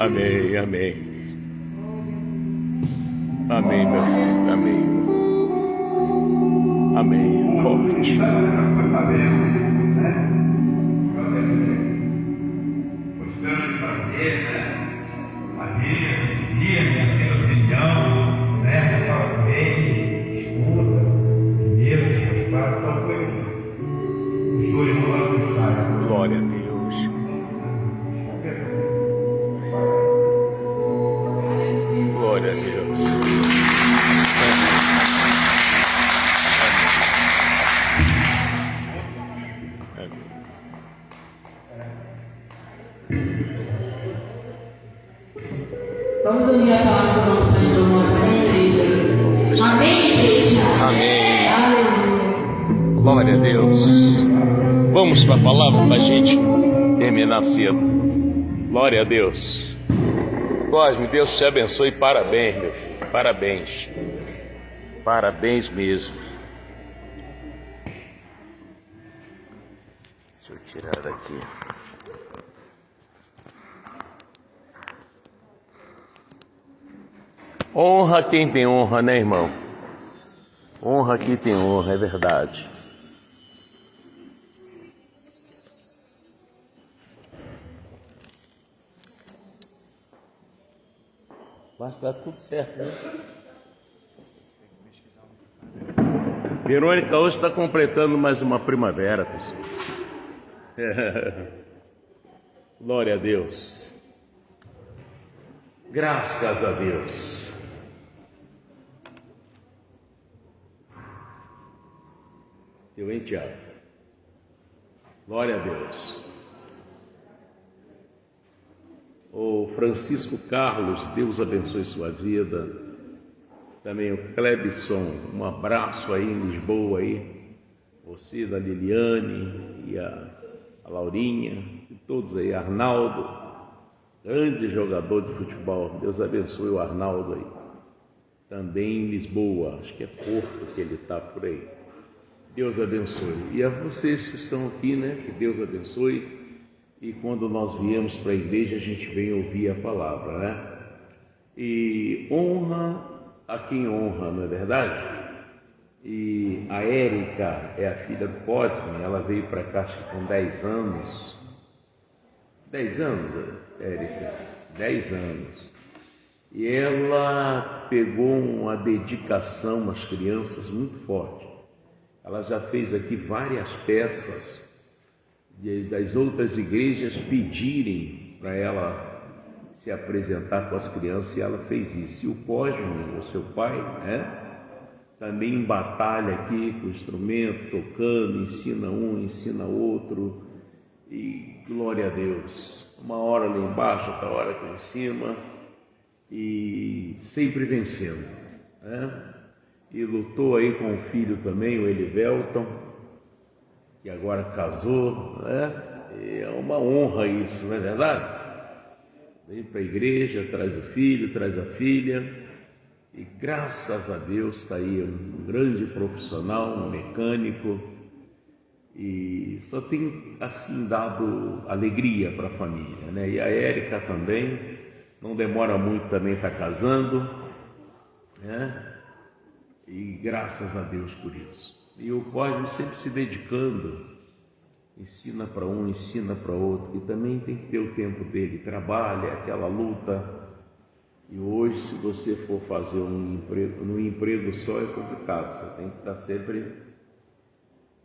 Amém, amém. Amém, meu filho, amém. Amém, forte. Gostando de fazer, né? Maria, vivia, sendo opinião, né? Fala bem, escuta, primeiro, depois fala. Então foi um joio no ano que sai. Glória a Deus. Glória a Deus. Vamos ouvir a palavra do nosso pastor Mota, amém, igreja? Amém, igreja? Amém. Aleluia. Glória a Deus. Vamos para a palavra para a gente terminar cedo. Glória a Deus. Cosme, Deus te abençoe. Parabéns, meu filho. Parabéns. Parabéns mesmo. Deixa eu tirar daqui. Honra quem tem honra, né, irmão? Honra quem tem honra, é verdade. Mas tá tudo certo, né? Verônica hoje está completando mais uma primavera, pessoal. Glória a Deus. Graças a Deus. Eu, hein, Tiago? Glória a Deus. O Francisco Carlos, Deus abençoe sua vida. Também o Clebson, um abraço aí em Lisboa aí. Você, da Liliane e a Laurinha, e todos aí, Arnaldo, grande jogador de futebol. Deus abençoe o Arnaldo aí. Também em Lisboa, acho que é Porto que ele está por aí. Deus abençoe. E a vocês que estão aqui, né? Que Deus abençoe. E quando nós viemos para a igreja, a gente vem ouvir a palavra, né? E honra a quem honra, não é verdade? E a Érica é a filha do Cosme, ela veio para cá acho que com 10 anos. 10 anos, Érica? 10 anos. E ela pegou uma dedicação às crianças muito forte. Ela já fez aqui várias peças das outras igrejas pedirem para ela se apresentar com as crianças, e ela fez isso. E o Cosme, o seu pai, né, também em batalha aqui com o instrumento, tocando, ensina um, ensina outro, e glória a Deus. Uma hora lá embaixo, outra hora aqui em cima, e sempre vencendo, né? E lutou aí com o filho também, o Elivelton, que agora casou, né? E é uma honra isso, não é verdade? Vem para a igreja, traz o filho, traz a filha, e graças a Deus está aí um grande profissional, um mecânico, e só tem assim dado alegria para a família, né? E a Érica também, não demora muito também está casando, né? E graças a Deus por isso. E o Cosme sempre se dedicando, ensina para um, ensina para outro, e também tem que ter o tempo dele, trabalha, aquela luta. E hoje, se você for fazer um emprego só, é complicado, você tem que estar sempre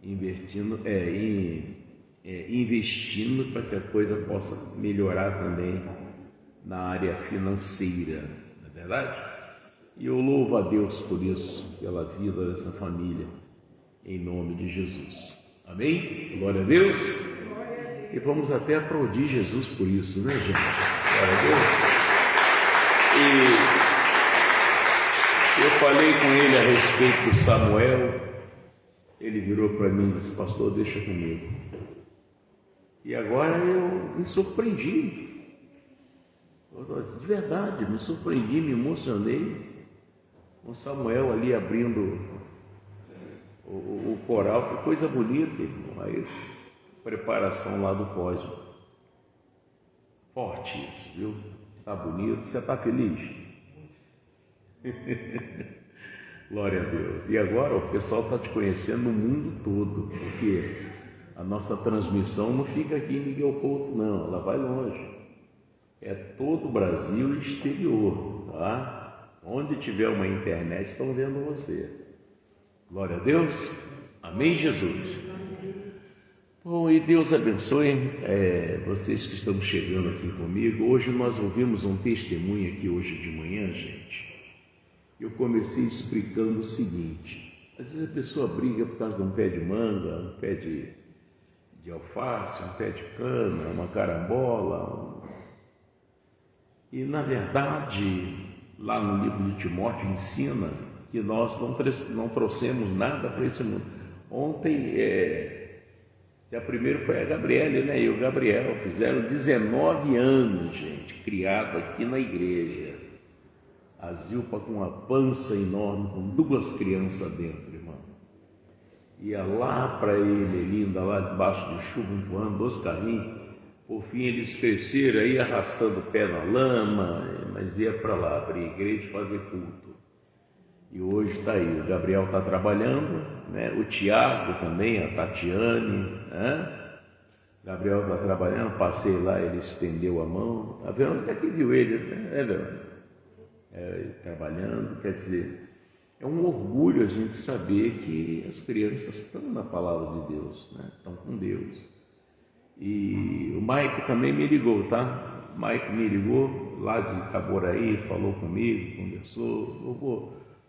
investindo para que a coisa possa melhorar também na área financeira, não é verdade? E eu louvo a Deus por isso, pela vida dessa família, em nome de Jesus. Amém? Glória a Deus. E vamos até aplaudir Jesus por isso, né, gente? Glória a Deus. E eu falei com ele a respeito de Samuel. Ele virou para mim e disse: pastor, deixa comigo. E agora eu me surpreendi. De verdade, me surpreendi, me emocionei com Samuel ali abrindo o coral. Que coisa bonita, irmão. Aí, preparação lá do Cosme. Forte isso, viu? está bonito. Você está feliz? Glória a Deus. E agora o pessoal está te conhecendo no mundo todo, porque a nossa transmissão não fica aqui em Miguel Couto, não, ela vai longe. É todo o Brasil e exterior, tá? Onde tiver uma internet, estão vendo você. Glória a Deus. Amém, Jesus. Bom, e Deus abençoe vocês que estão chegando aqui comigo. Hoje nós ouvimos um testemunho aqui hoje de manhã, gente. Eu comecei explicando o seguinte: às vezes a pessoa briga por causa de um pé de manga, um pé de alface, um pé de cana, uma carambola. E na verdade, lá no livro de Timóteo ensina que nós não trouxemos nada para esse mundo. Ontem, a primeira foi a Gabriele, né? E o Gabriel fizeram 19 anos, gente, criado aqui na igreja. A Zilpa com uma pança enorme, com 2 crianças dentro, irmão. Ia lá para ele, linda, lá debaixo do chuva, empurrando 2 carrinhos. Por fim, eles cresceram aí, arrastando o pé na lama, mas ia para lá, para a igreja fazer culto. E hoje está aí, o Gabriel está trabalhando, né? O Tiago também, a Tatiane, né? Gabriel está trabalhando, passei lá, ele estendeu a mão. A Verônica que viu ele, né, Verônica? Trabalhando, quer dizer, é um orgulho a gente saber que as crianças estão na palavra de Deus, né? Estão com Deus. E o Maico também me ligou, tá? O Maico me ligou lá de Itaboraí, falou comigo, conversou, estou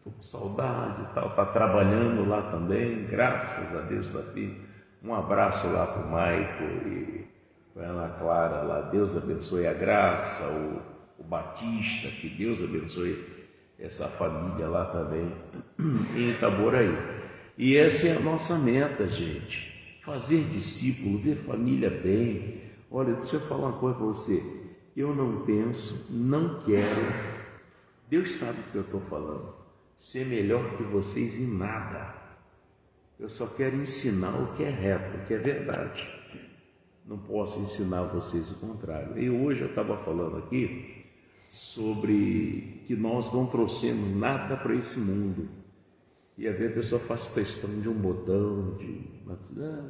com saudade e tal, está trabalhando lá também, graças a Deus da filha. Um abraço lá para o Maico e para a Ana Clara lá, Deus abençoe a Graça, o Batista, que Deus abençoe essa família lá também, em Itaboraí. E essa é a nossa meta, gente, fazer discípulo, ver família bem. Olha, deixa eu falar uma coisa para você, eu não penso, não quero, Deus sabe o que eu estou falando, ser melhor que vocês em nada. Eu só quero ensinar o que é reto, o que é verdade. Não posso ensinar a vocês o contrário. E hoje eu estava falando aqui sobre que nós não trouxemos nada para esse mundo. E a pessoa faz questão de um botão,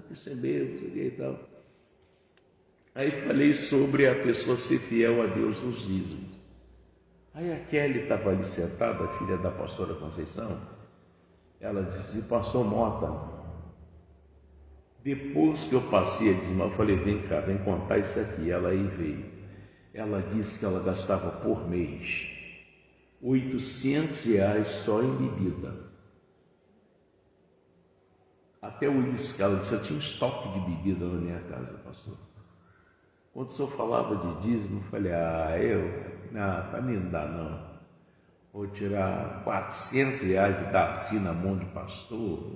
isso é meu, isso aqui e tal. Aí falei sobre a pessoa ser fiel a Deus nos dízimos. Aí a Kelly estava ali sentada, a filha da pastora Conceição, ela disse: pastor Mota, depois que eu passei a dizimar, eu falei, vem cá, vem contar isso aqui. Ela aí veio. Ela disse que ela gastava por mês R$800 só em bebida. Até o uísque, ela disse, eu tinha um estoque de bebida na minha casa, pastor. Quando o senhor falava de dízimo, eu falei, para mim não dá não. Vou tirar R$400 e dar assim na mão de pastor.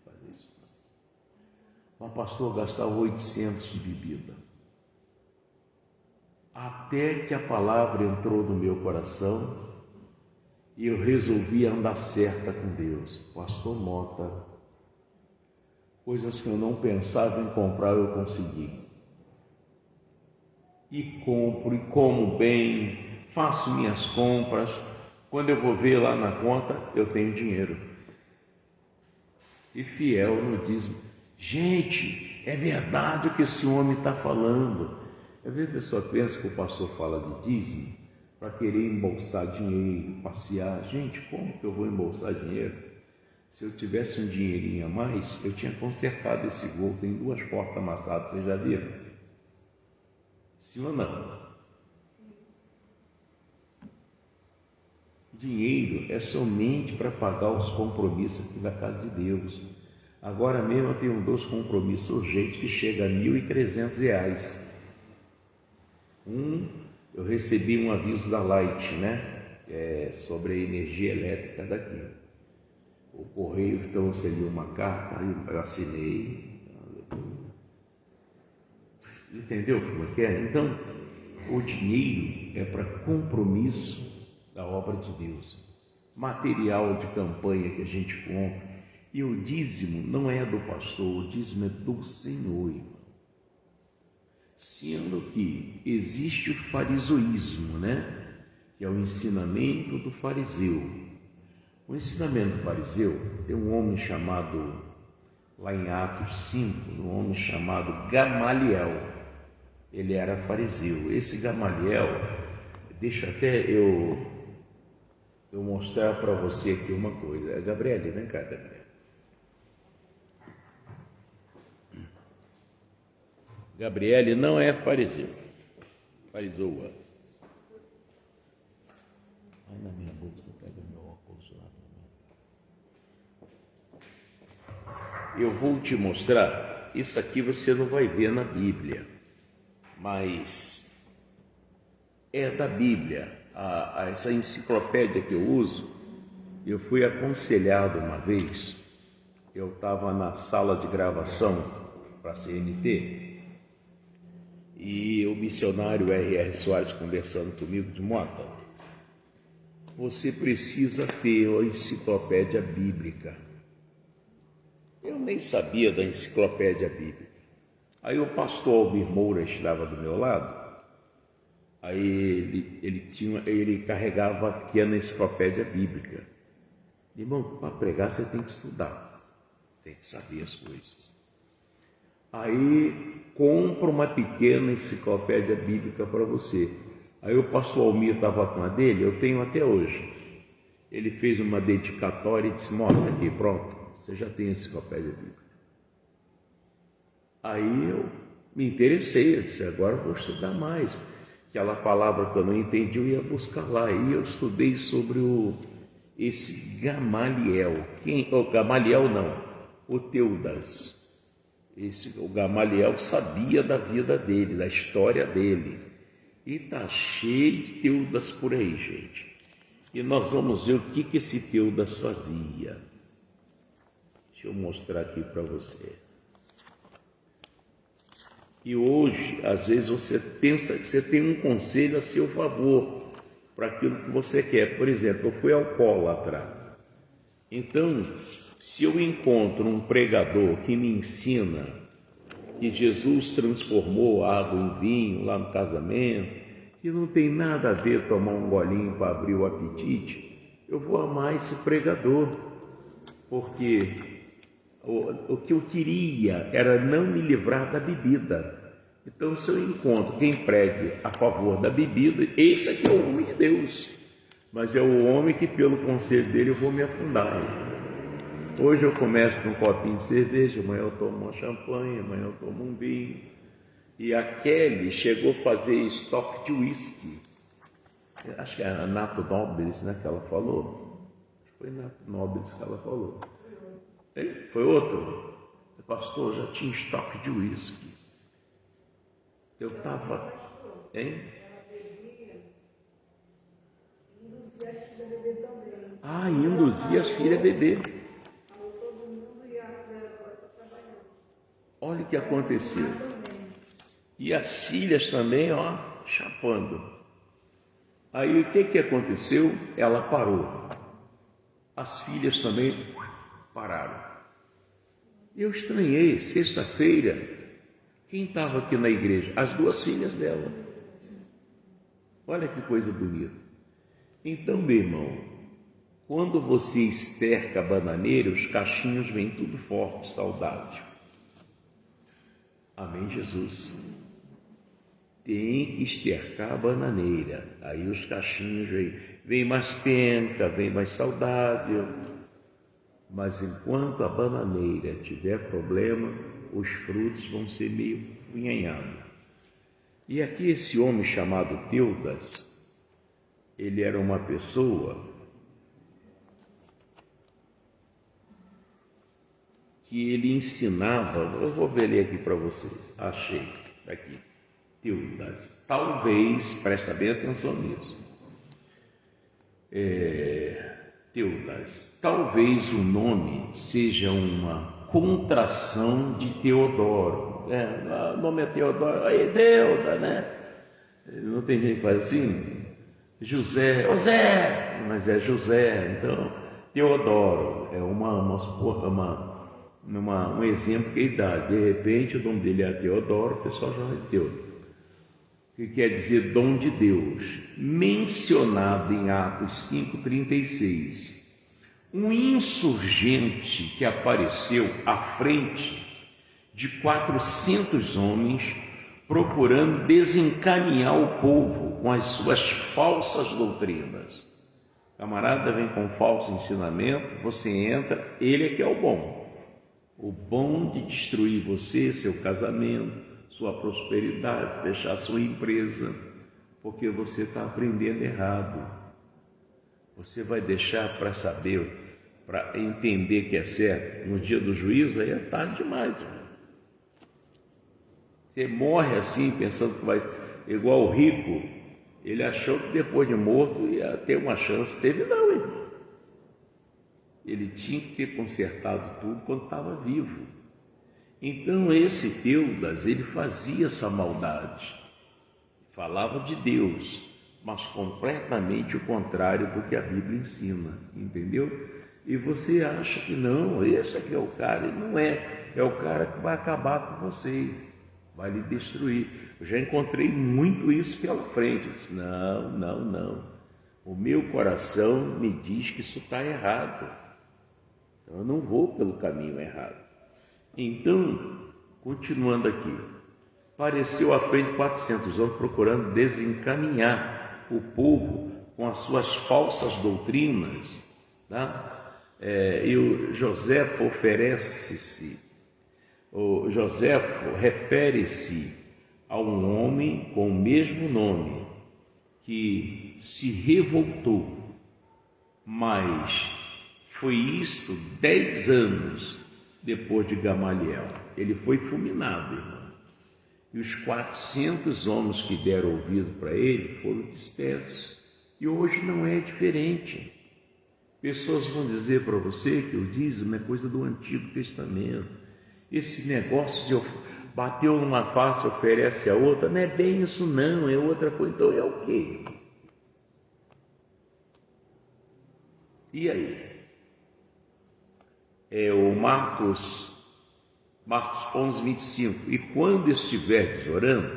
Fazer isso. Mas pastor gastava 800 de bebida. Até que a palavra entrou no meu coração e eu resolvi andar certa com Deus. Pastor Mota, coisas que eu não pensava em comprar, eu consegui. E compro, e como bem, faço minhas compras. Quando eu vou ver lá na conta, eu tenho dinheiro. E fiel no dízimo. Gente, é verdade o que esse homem está falando. Às vezes a pessoa pensa que o pastor fala de dízimo para querer embolsar dinheiro, passear. Gente, como que eu vou embolsar dinheiro? Se eu tivesse um dinheirinho a mais, eu tinha consertado esse gol. Tem 2 portas amassadas, vocês já viram? Sim ou não? Dinheiro é somente para pagar os compromissos aqui da casa de Deus. Agora mesmo eu tenho 2 compromissos urgentes que chegam a R$1.300. Eu recebi um aviso da Light, né? Sobre a energia elétrica daqui. O correio trouxe ali uma carta, eu assinei. Entendeu como é que é? Então, o dinheiro é para compromisso da obra de Deus. Material de campanha que a gente compra. E o dízimo não é do pastor, o dízimo é do Senhor. sendo que existe o farisaísmo, né? Que é o ensinamento do fariseu. O ensinamento do fariseu tem um homem chamado, lá em Atos 5, um homem chamado Gamaliel. Ele era fariseu. Esse Gamaliel, deixa até eu mostrar para você aqui uma coisa. Gabriele, vem cá, Gabriele. Gabriele não é fariseu. Farisoa. Vai na minha bolsa, pega meu óculos lá. Eu vou te mostrar. Isso aqui você não vai ver na Bíblia, mas é da Bíblia. Essa enciclopédia que eu uso, eu fui aconselhado uma vez. Eu estava na sala de gravação para a CNT e o missionário R.R. Soares conversando comigo de Mota. Você precisa ter a enciclopédia bíblica. Eu nem sabia da enciclopédia bíblica. Aí o pastor Almir Moura estava do meu lado. Aí ele carregava aqui a enciclopédia bíblica. Irmão, para pregar você tem que estudar, tem que saber as coisas. Aí compra uma pequena enciclopédia bíblica para você. Aí o pastor Almir estava com a dele, eu tenho até hoje. Ele fez uma dedicatória e disse: mostra aqui, pronto, você já tem a enciclopédia bíblica. Aí eu me interessei, eu disse: agora eu vou estudar mais. Aquela palavra que eu não entendi, eu ia buscar lá. E eu estudei sobre esse Gamaliel. Gamaliel não, o Teudas. O Gamaliel sabia da vida dele, da história dele. E está cheio de Teudas por aí, gente. E nós vamos ver o que esse Teudas fazia. Deixa eu mostrar aqui para você. E hoje, às vezes, você pensa que você tem um conselho a seu favor para aquilo que você quer. Por exemplo, eu fui alcoólatra. Então, se eu encontro um pregador que me ensina que Jesus transformou água em vinho lá no casamento, que não tem nada a ver tomar um golinho para abrir o apetite, eu vou amar esse pregador, porque o que eu queria era não me livrar da bebida. Então, se eu encontro quem pregue a favor da bebida, esse aqui é o homem de Deus, mas é o homem que pelo conselho dele eu vou me afundar. Hoje eu começo com um copinho de cerveja, amanhã eu tomo uma champanhe, amanhã eu tomo um vinho. E a Kelly chegou a fazer estoque de uísque. Acho que é a Nato Nobles, né, que ela falou. Foi Nato Nobles que ela falou. Foi outro. Pastor, já tinha estoque de uísque. Eu estava... Hein? Induzia as filhas a beber. Olha o que aconteceu. E as filhas também, chapando. Aí o que aconteceu? Ela parou. As filhas também pararam. Eu estranhei, sexta-feira, quem estava aqui na igreja? As duas filhas dela. Olha que coisa bonita. Então, meu irmão, quando você esterca a bananeira, os cachinhos vêm tudo forte, saudável. Amém, Jesus? Tem que estercar a bananeira, aí os cachinhos vem mais penca, vem mais saudável. Mas enquanto a bananeira tiver problema, os frutos vão ser meio cunhanhados. E aqui esse homem chamado Teudas, ele era uma pessoa que ele ensinava, eu vou ler aqui para vocês, achei, aqui, Teudas, talvez, presta bem atenção nisso, Teudas, talvez o nome seja uma contração de Teodoro, o nome é Teodoro, aí Teuda, né? Não tem gente que faz assim, José, mas é José, então Teodoro é um exemplo que ele dá. De repente o nome dele é Teodoro, o pessoal chama de Teuda. que quer dizer dom de Deus, mencionado em Atos 5,36. Um insurgente que apareceu à frente de 400 homens, procurando desencaminhar o povo com as suas falsas doutrinas. O camarada vem com falso ensinamento, você entra, ele é que é o bom de destruir você, seu casamento, sua prosperidade, fechar sua empresa, porque você está aprendendo errado. Você vai deixar para saber, para entender que é certo, no dia do juízo, aí é tarde demais, irmão. Você morre assim, pensando que vai, igual o rico, ele achou que depois de morto ia ter uma chance, teve não, irmão. Ele tinha que ter consertado tudo quando estava vivo. Então esse Teudas, ele fazia essa maldade, falava de Deus, mas completamente o contrário do que a Bíblia ensina, entendeu? E você acha que não, esse aqui é o cara, ele não é, é o cara que vai acabar com você, vai lhe destruir. Eu já encontrei muito isso pela frente. Eu disse, não, o meu coração me diz que isso está errado, eu não vou pelo caminho errado. Então, continuando aqui, apareceu à frente 400 homens procurando desencaminhar o povo com as suas falsas doutrinas, tá? E o Joséfo refere-se a um homem com o mesmo nome, que se revoltou, mas foi isto 10 anos depois de Gamaliel. Ele foi fulminado, irmão. E os 400 homens que deram ouvido para ele foram dispersos. E hoje não é diferente. Pessoas vão dizer para você que o dízimo é coisa do Antigo Testamento. Esse negócio de bateu numa face, oferece a outra, não é bem isso não, é outra coisa. Então é o quê? E aí? É o Marcos 11, 25. E quando estiverdes orando,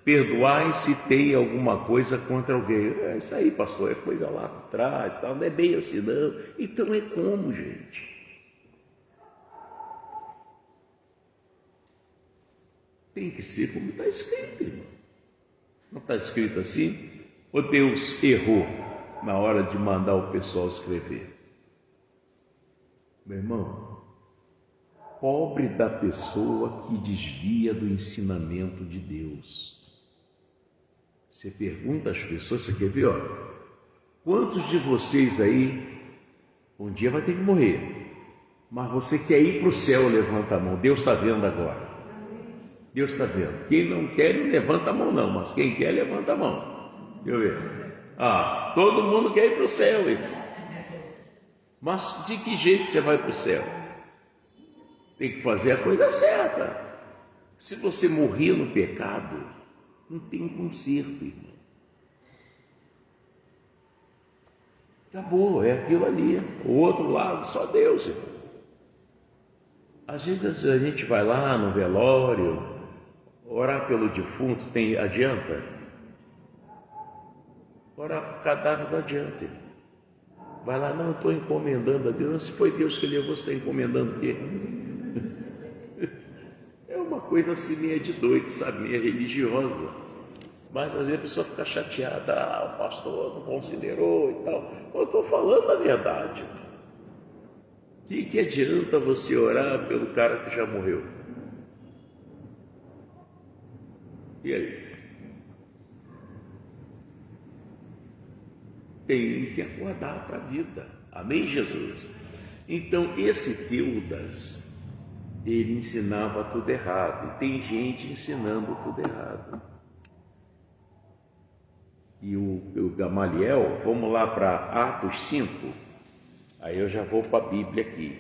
perdoai se tem alguma coisa contra alguém. Isso aí, pastor, é coisa lá atrás, tal, não é bem assim não. Então é como, gente? Tem que ser como está escrito, irmão. Não está escrito assim? Ou Deus errou na hora de mandar o pessoal escrever? Meu irmão, pobre da pessoa que desvia do ensinamento de Deus. Você pergunta às pessoas, você quer ver, ó, quantos de vocês aí, um dia vai ter que morrer, mas você quer ir para o céu, levanta a mão, Deus está vendo agora. Deus está vendo. Quem não quer, não levanta a mão não, mas quem quer, levanta a mão. Deixa eu ver. Todo mundo quer ir para o céu, irmão. Mas de que jeito você vai para o céu? Tem que fazer a coisa certa. Se você morrer no pecado, não tem conserto, irmão. Acabou, é aquilo ali. O outro lado, só Deus, irmão. Às vezes a gente vai lá no velório, orar pelo defunto, adianta? Orar por cadáver não adianta, irmão. Vai lá, não, estou encomendando a Deus. Se foi Deus que levou, você está encomendando o quê? É uma coisa assim meio de doido, sabe? Meio religiosa. Mas às vezes a pessoa fica chateada, o pastor não considerou e tal. Eu estou falando a verdade. O que adianta você orar pelo cara que já morreu? E aí? Tem que acordar para a vida. Amém, Jesus? Então, esse Teudas, ele ensinava tudo errado. E tem gente ensinando tudo errado. E o Gamaliel, vamos lá para Atos 5. Aí eu já vou para a Bíblia aqui.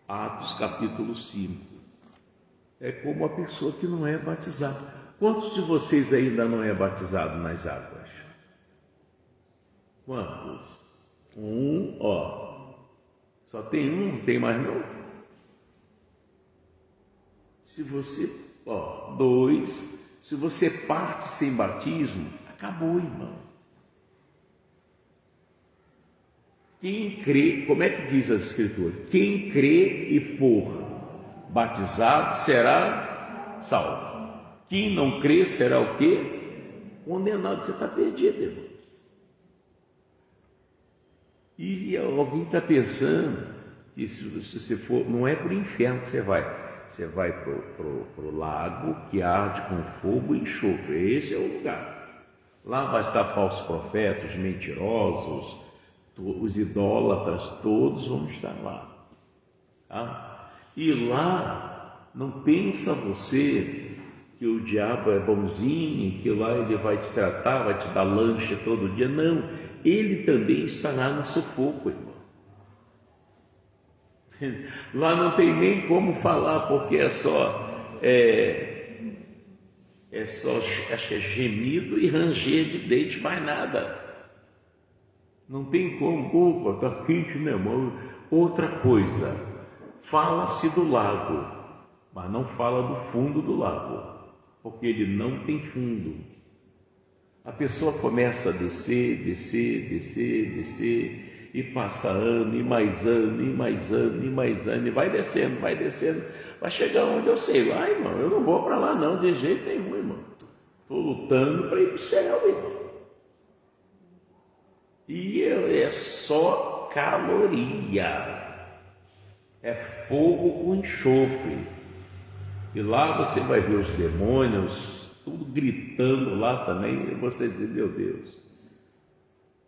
Atos capítulo 5. É como a pessoa que não é batizada. Quantos de vocês ainda não é batizado nas águas? Quantos? Só tem um, não tem mais não. Se você, dois, se você parte sem batismo, acabou, irmão. Quem crê, como é que diz as Escrituras? Quem crê e for batizado será salvo. Quem não crê será o quê? Condenado. Você está perdido, irmão. E alguém está pensando que se você for, não é para o inferno que você vai para o lago que arde com fogo e enxofre. Esse é o lugar. Lá vai estar falsos profetas, mentirosos, os idólatras, todos vão estar lá. Tá? E lá, não pensa você que o diabo é bonzinho, que lá ele vai te tratar, vai te dar lanche todo dia. Não, ele também estará no sufoco, irmão. Lá não tem nem como falar, porque é só acho que é gemido e ranger de dente, mais nada. Não tem como, está quente, né, irmão? Outra coisa, fala-se do lago, mas não fala do fundo do lago, porque ele não tem fundo. A pessoa começa a descer, e passa ano, e mais ano, e mais ano, e mais ano, e vai descendo, vai chegar onde eu sei lá, irmão. Eu não vou para lá não, de jeito nenhum, irmão. Estou lutando para ir para o céu, irmão. E é só caloria, é fogo com enxofre. E lá você vai ver os demônios, tudo gritando lá também, e você diz, meu Deus,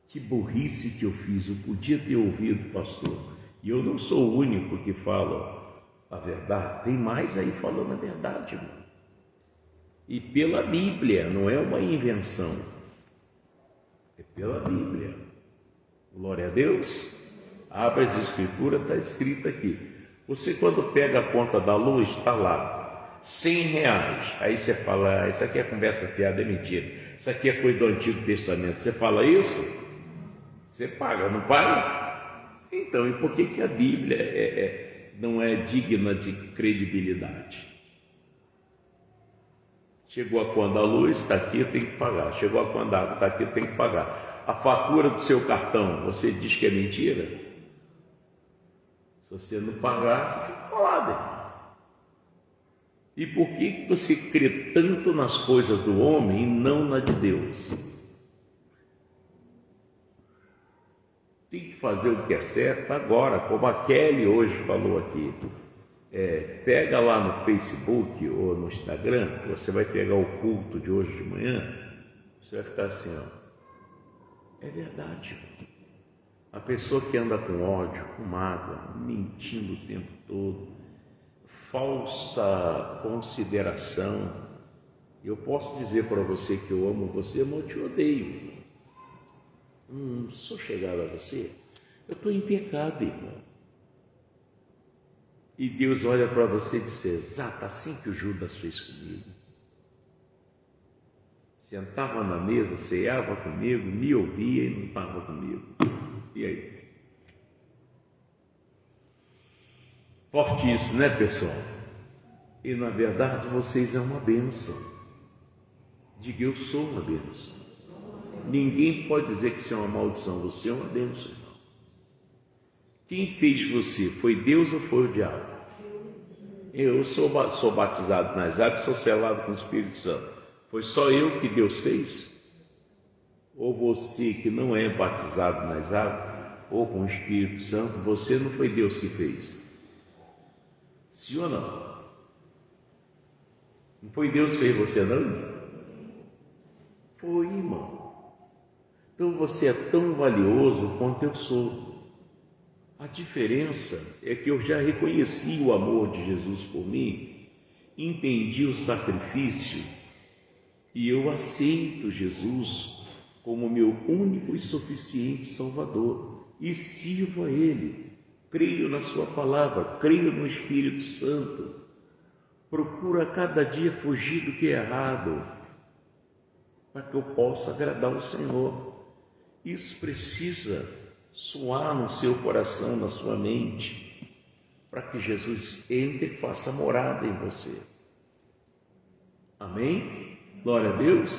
que burrice que eu fiz, eu podia ter ouvido, pastor. E eu não sou o único que fala a verdade, tem mais aí falando a verdade, irmão. E pela Bíblia, não é uma invenção, é pela Bíblia. Glória a Deus. Abre as Escrituras, está escrito aqui. Você quando pega a conta da luz, está lá, R$100. Aí você fala, isso aqui é conversa fiada, é mentira. Isso aqui é coisa do Antigo Testamento. Você fala isso, você paga, não paga? Então, e por que a Bíblia não é digna de credibilidade? Chegou a conta da luz, está aqui, eu tenho que pagar. Chegou a conta da água, está aqui, eu tenho que pagar. A fatura do seu cartão, você diz que é mentira? Se você não pagar, você fica colado. E por que você crê tanto nas coisas do homem e não na de Deus? Tem que fazer o que é certo agora, como a Kelly hoje falou aqui. Pega lá no Facebook ou no Instagram, você vai pegar o culto de hoje de manhã, você vai ficar assim, ó. É verdade. A pessoa que anda com ódio, com mágoa, mentindo o tempo todo, falsa consideração. Eu posso dizer para você que eu amo você, mas eu te odeio. Não sou chegado a você. Eu estou em pecado, irmão. E Deus olha para você e diz, exato assim que o Judas fez comigo. Sentava na mesa, ceava comigo, me ouvia e não estava comigo. E aí? Forte isso, né, pessoal? E na verdade vocês é uma bênção. Diga, eu sou uma bênção. Ninguém pode dizer que isso é uma maldição, você é uma bênção, irmão. Quem fez você? Foi Deus ou foi o diabo? Eu sou batizado nas águas, sou selado com o Espírito Santo. Foi só eu que Deus fez? Ou você que não é batizado nas águas, ou com o Espírito Santo, você não foi Deus que fez? Sim ou não? Não foi Deus que fez você, não? Foi, irmão. Então você é tão valioso quanto eu sou. A diferença é que eu já reconheci o amor de Jesus por mim, entendi o sacrifício e eu aceito Jesus como meu único e suficiente Salvador e sirvo a Ele. Creio na Sua palavra, creio no Espírito Santo. Procuro a cada dia fugir do que é errado, para que eu possa agradar o Senhor. Isso precisa soar no seu coração, na sua mente, para que Jesus entre e faça morada em você. Amém? Glória a Deus.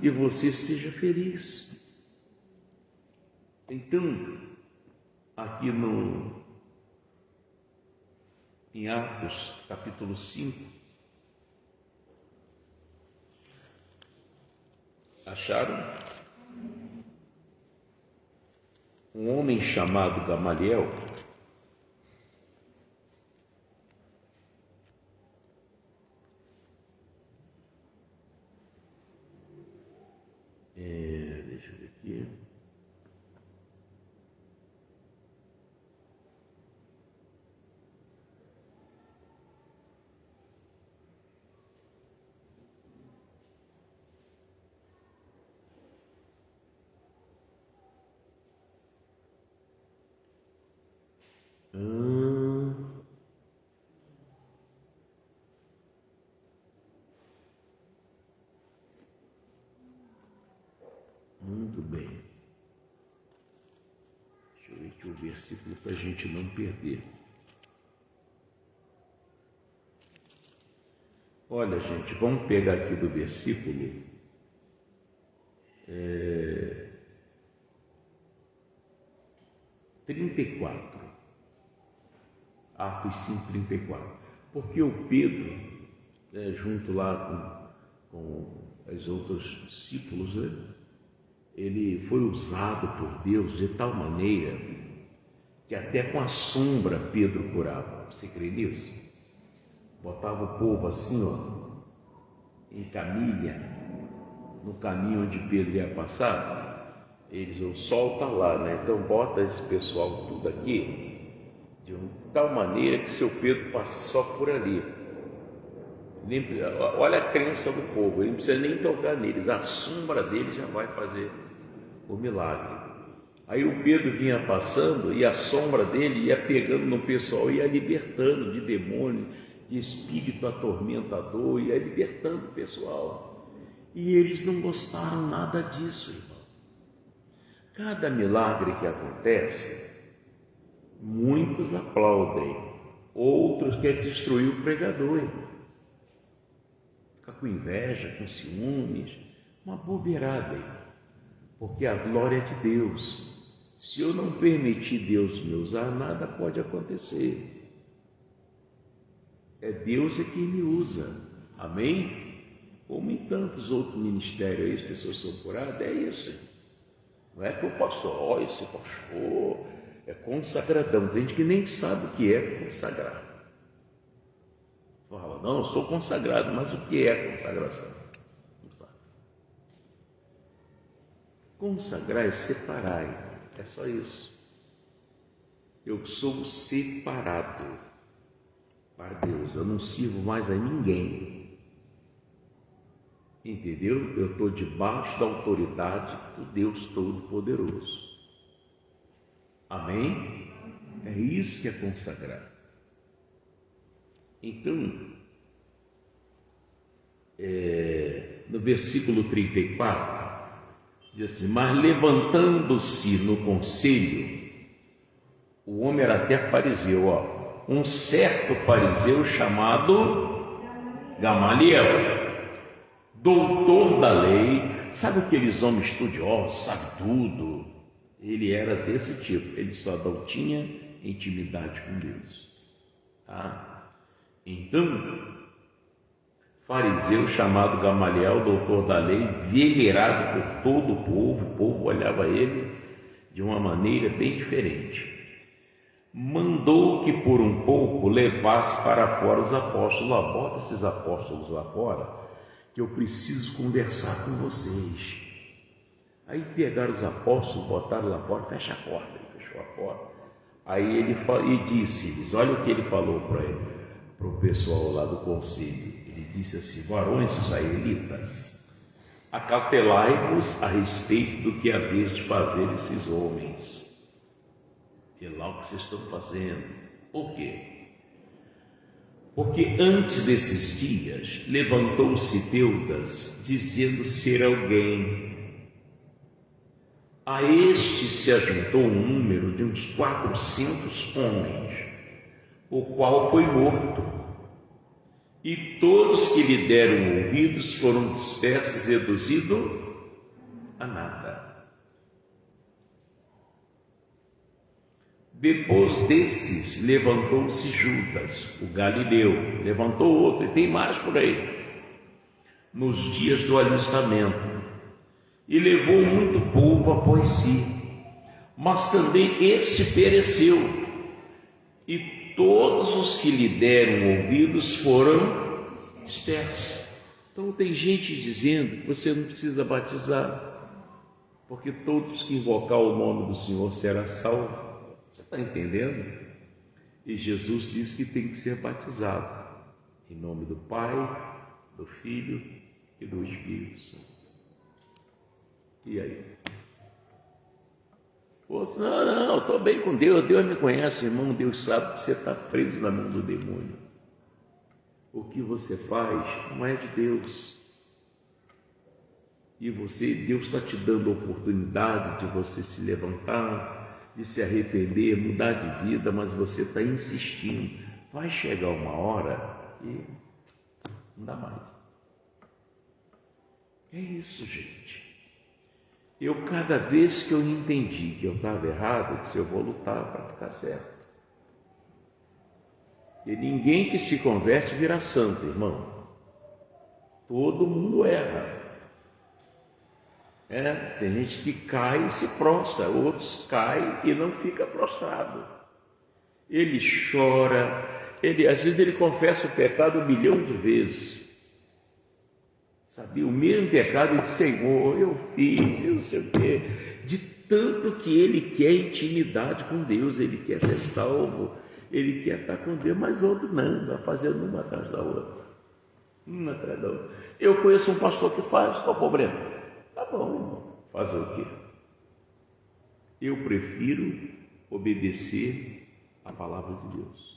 E você seja feliz. Então, aqui em Atos, capítulo 5, acharam um homem chamado Gamaliel, deixa eu ver aqui. Muito bem. Deixa eu ver aqui o versículo para a gente não perder. Olha, gente, vamos pegar aqui do versículo 34. Atos 5:34. Porque o Pedro, junto lá com os outros discípulos, ele foi usado por Deus de tal maneira que até com a sombra Pedro curava. Você crê nisso? Botava o povo assim, em camilha, no caminho onde Pedro ia passar. O sol está lá, né? Então bota esse pessoal tudo aqui, de tal maneira que seu Pedro passe só por ali. Olha a crença do povo, ele não precisa nem tocar neles, a sombra deles já vai fazer o milagre. Aí o Pedro vinha passando e a sombra dele ia pegando no pessoal, ia libertando de demônio, de espírito atormentador, ia libertando o pessoal. E eles não gostaram nada disso, irmão. Cada milagre que acontece, muitos aplaudem, outros querem destruir o pregador, irmão. Fica com inveja, com ciúmes, uma bobeirada, irmão. Porque a glória é de Deus. Se eu não permitir Deus me usar, nada pode acontecer. É Deus é quem me usa. Amém? Como em tantos outros ministérios aí, as pessoas são curadas, é isso. Não é que o pastor, esse pastor é consagradão. Tem gente que nem sabe o que é consagrar. Fala, não, eu sou consagrado, mas o que é consagração? Não sabe. Consagrar é separar, é só isso. Eu sou separado para Deus, eu não sirvo mais a ninguém. Entendeu? Eu estou debaixo da autoridade do Deus Todo-Poderoso. Amém? É isso que é consagrar. Então, no versículo 34, diz assim: mas levantando-se no conselho, o homem era até fariseu, um certo fariseu chamado Gamaliel, doutor da lei. Sabe aqueles homens estudiosos, sabe tudo? Ele era desse tipo, ele só não tinha intimidade com Deus. Tá? Então, fariseu chamado Gamaliel, doutor da lei, venerado por todo o povo olhava ele de uma maneira bem diferente. Mandou que por um pouco levasse para fora os apóstolos. Bota esses apóstolos lá fora, que eu preciso conversar com vocês. Aí pegaram os apóstolos, botaram lá fora, fecha a porta. Ele fechou a porta. Aí ele disse-lhes, olha o que ele falou para o pessoal lá do conselho. Ele disse assim: varões israelitas, acautelai-vos a respeito do que haveis de fazer esses homens. E lá o que vocês estão fazendo. Por quê? Porque antes desses dias levantou-se Teudas, dizendo ser alguém A este se ajuntou um número de uns 400 homens, o qual foi morto, e todos que lhe deram ouvidos foram dispersos e reduzidos a nada. Depois desses, levantou-se Judas, o Galileu, levantou outro, e tem mais por aí, nos dias do alistamento, e levou muito povo após si, mas também este pereceu, e todos os que lhe deram ouvidos foram dispersos. Então tem gente dizendo que você não precisa batizar, porque todos que invocar o nome do Senhor será salvo. Você está entendendo? E Jesus disse que tem que ser batizado em nome do Pai, do Filho e do Espírito Santo. E aí? Outro, não, estou bem com Deus, Deus me conhece, irmão, Deus sabe que você está preso na mão do demônio. O que você faz não é de Deus. E Deus está te dando a oportunidade de você se levantar, de se arrepender, mudar de vida, mas você está insistindo. Vai chegar uma hora e não dá mais. É isso, gente. Cada vez que eu entendi que eu estava errado, eu disse, eu vou lutar para ficar certo. E ninguém que se converte vira santo, irmão. Todo mundo erra. Tem gente que cai e se prostra, outros caem e não fica prostrado. Ele chora, às vezes ele confessa o pecado 1 milhão de vezes. Sabia? O mesmo pecado, ele diz, Senhor, eu fiz, eu não sei o quê. De tanto que ele quer intimidade com Deus, ele quer ser salvo, ele quer estar com Deus, mas outro não, vai fazendo uma atrás da outra. Uma atrás da outra. Eu conheço um pastor que faz, qual o problema? Tá bom, irmão, fazer o quê? Eu prefiro obedecer a palavra de Deus.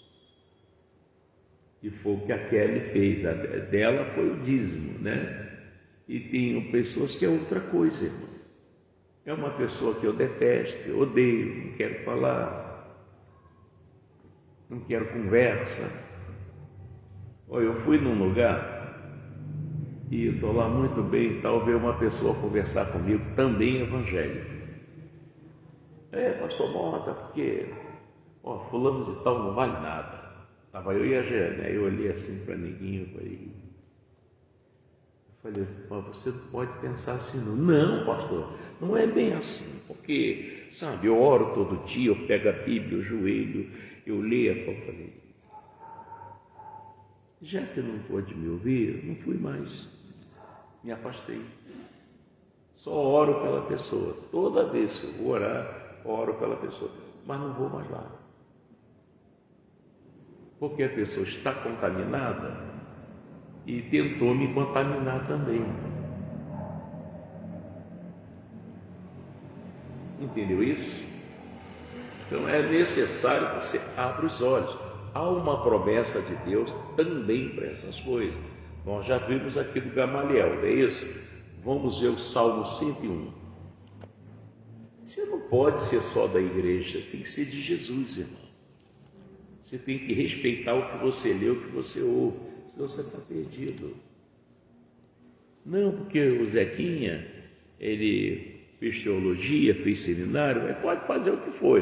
E foi o que a Kelly fez, a dela foi o dízimo, né? E tem pessoas que é outra coisa, irmão. É uma pessoa que eu detesto, eu odeio, não quero falar, não quero conversa. Olha, eu fui num lugar e estou lá muito bem, talvez uma pessoa conversar comigo, também evangélico. Pastor Mota, porque fulano de tal não vale nada. Estava eu e a Jane, aí eu olhei assim para Neguinho, falei, mas você não pode pensar assim não. Não, pastor, não é bem assim, porque, sabe, eu oro todo dia, eu pego a Bíblia, eu joelho, eu leio, eu falei, já que não pode me ouvir, não fui mais, me afastei. Só oro pela pessoa, toda vez que eu vou orar, oro pela pessoa, mas não vou mais lá. Porque a pessoa está contaminada e tentou me contaminar também. Entendeu isso? Então é necessário que você abra os olhos. Há uma promessa de Deus também para essas coisas. Nós já vimos aqui do Gamaliel, não é isso? Vamos ver o Salmo 101. Você não pode ser só da igreja, você tem que ser de Jesus, irmão. Você tem que respeitar o que você lê, o que você ouve, senão você está perdido. Não, porque o Zequinha, ele fez teologia, fez seminário, mas pode fazer o que for.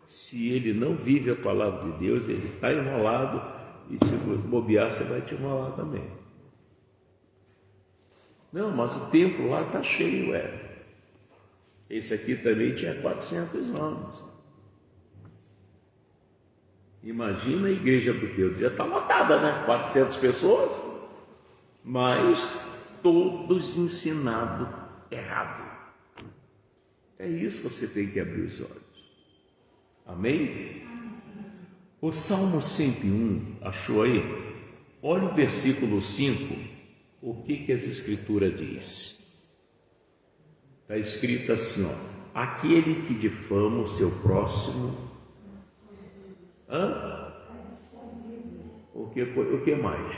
Se ele não vive a palavra de Deus, ele está enrolado, e se bobear, você vai te enrolar também. Não, mas o templo lá está cheio, Esse aqui também tinha 400 anos. Imagina a igreja do Deus, já está lotada, né? 400 pessoas, mas todos ensinados errado. É isso que você tem que abrir os olhos. Amém? O Salmo 101, achou aí? Olha o versículo 5, o que as Escrituras diz. Está escrito assim, aquele que difama o seu próximo. O que mais?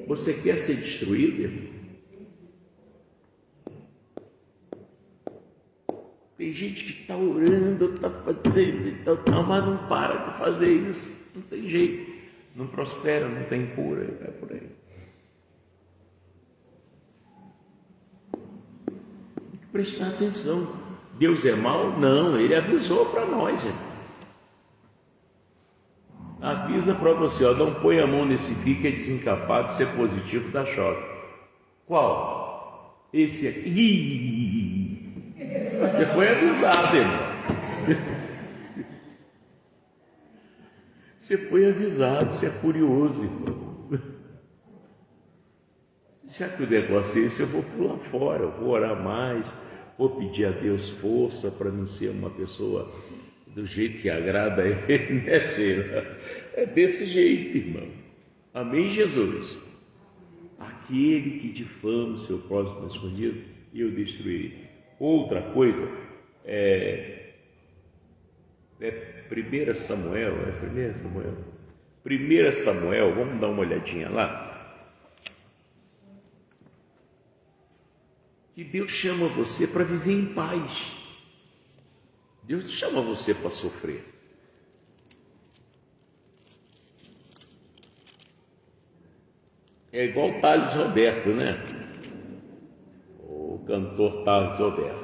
Você quer ser destruído? Tem gente que está orando, está fazendo, mas não para de fazer isso. Não tem jeito. Não prospera, não tem cura, é por aí. Tem que prestar atenção. Deus é mau? Não, Ele avisou para nós. Avisa para você, ó, não põe a mão nesse fio que é desencapado, se é positivo, dá choque. Qual? Esse aqui. Você foi avisado, irmão. Você foi avisado, você é curioso, irmão. Já que o negócio é esse, eu vou pular fora, eu vou orar mais, vou pedir a Deus força para não ser uma pessoa do jeito que agrada a Ele, né, Sheila? É desse jeito, irmão. Amém, Jesus? Aquele que difama o seu próximo escondido, eu destruirei. Outra coisa, 1 Samuel, 1 Samuel, vamos dar uma olhadinha lá. Que Deus chama você para viver em paz. Deus chama você para sofrer. É igual o Thales Roberto, né? O cantor Thales Roberto.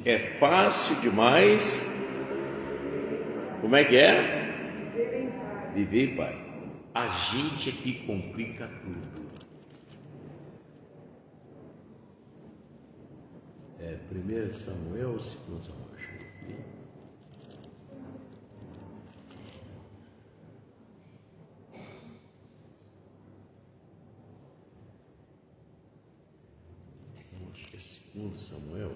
É fácil demais. Como é que é? Viver em paz. A gente é que complica tudo. 1 Samuel ou 2 Samuel? Deixa eu ver aqui. Acho que é 2 Samuel.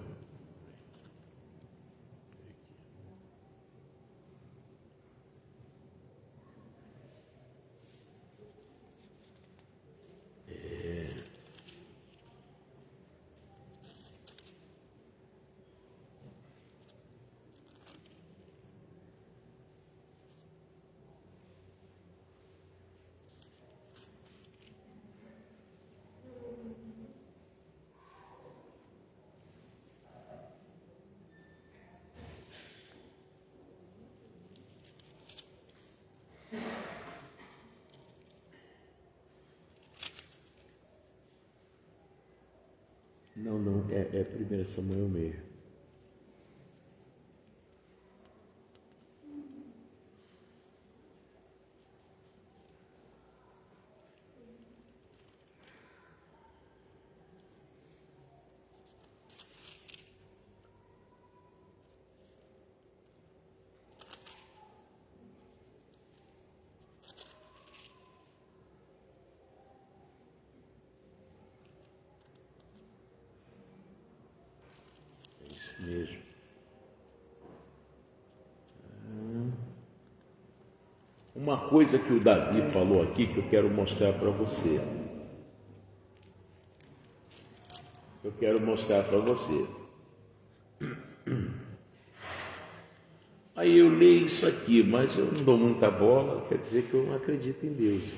Não, é 1 Samuel mesmo. Mesmo. Uma coisa que o Davi falou aqui que eu quero mostrar para você. Aí eu leio isso aqui, mas eu não dou muita bola, quer dizer que eu não acredito em Deus.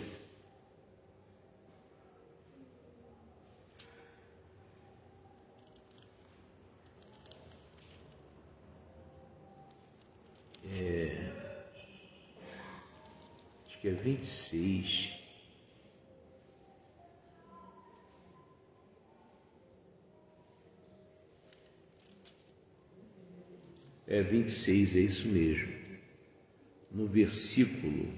Acho que é 26. É 26, é isso mesmo. No versículo.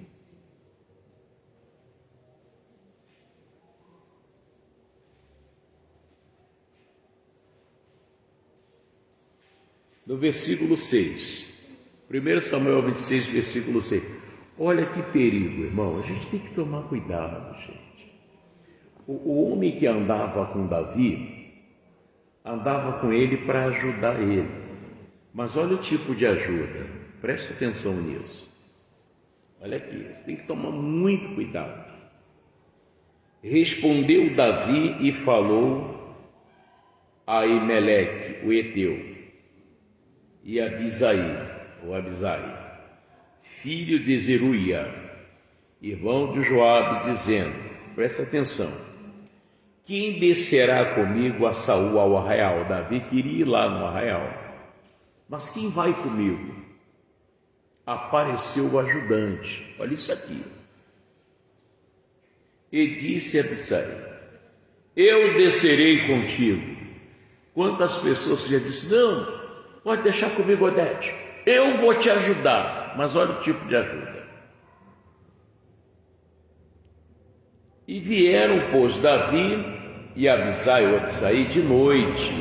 No versículo 6. 1 Samuel 26, versículo 6. Olha que perigo, irmão. A gente tem que tomar cuidado, gente. O homem que andava com Davi, andava com ele para ajudar ele. Mas olha o tipo de ajuda. Preste atenção nisso. Olha aqui, você tem que tomar muito cuidado. Respondeu Davi e falou a Aimeleque, o Eteu, e a Abisai, filho de Zeruia, irmão de Joabe, dizendo, presta atenção, quem descerá comigo a Saul ao arraial? Davi queria ir lá no arraial. Mas quem vai comigo? Apareceu o ajudante. Olha isso aqui. E disse a Abisai: eu descerei contigo. Quantas pessoas já disseram: não, pode deixar comigo, Odete, eu vou te ajudar. Mas olha o tipo de ajuda. E vieram, pois, Davi e Abisai, ou Abisai, de noite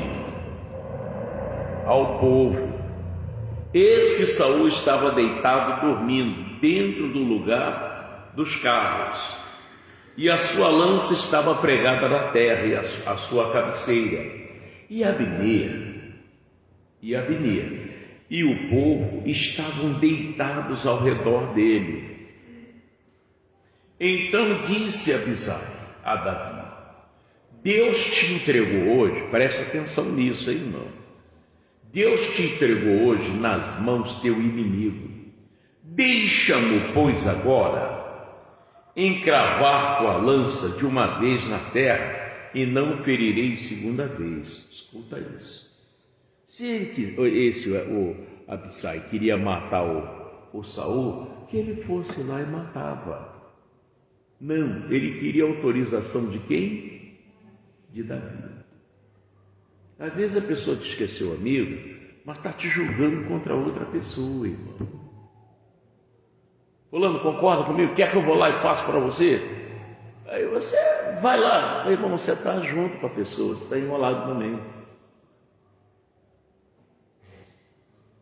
ao povo. Eis que Saul estava deitado dormindo dentro do lugar dos carros, e a sua lança estava pregada na terra, e a sua cabeceira. E Abner e o povo estavam deitados ao redor dele. Então disse Abisai a Davi: Deus te entregou hoje, presta atenção nisso aí, irmão. Deus te entregou hoje nas mãos teu inimigo. Deixa-mo, pois, agora encravar com a lança de uma vez na terra, e não ferirei segunda vez. Escuta isso. Se o Abisai queria matar o Saul, que ele fosse lá e matava. Não, ele queria autorização de quem? De Davi. Às vezes a pessoa te esqueceu, amigo, mas está te julgando contra outra pessoa, irmão. Fulano, concorda comigo? Quer que eu vou lá e faço para você? Aí você vai lá, meu irmão, você está junto com a pessoa, você está enrolado no meio.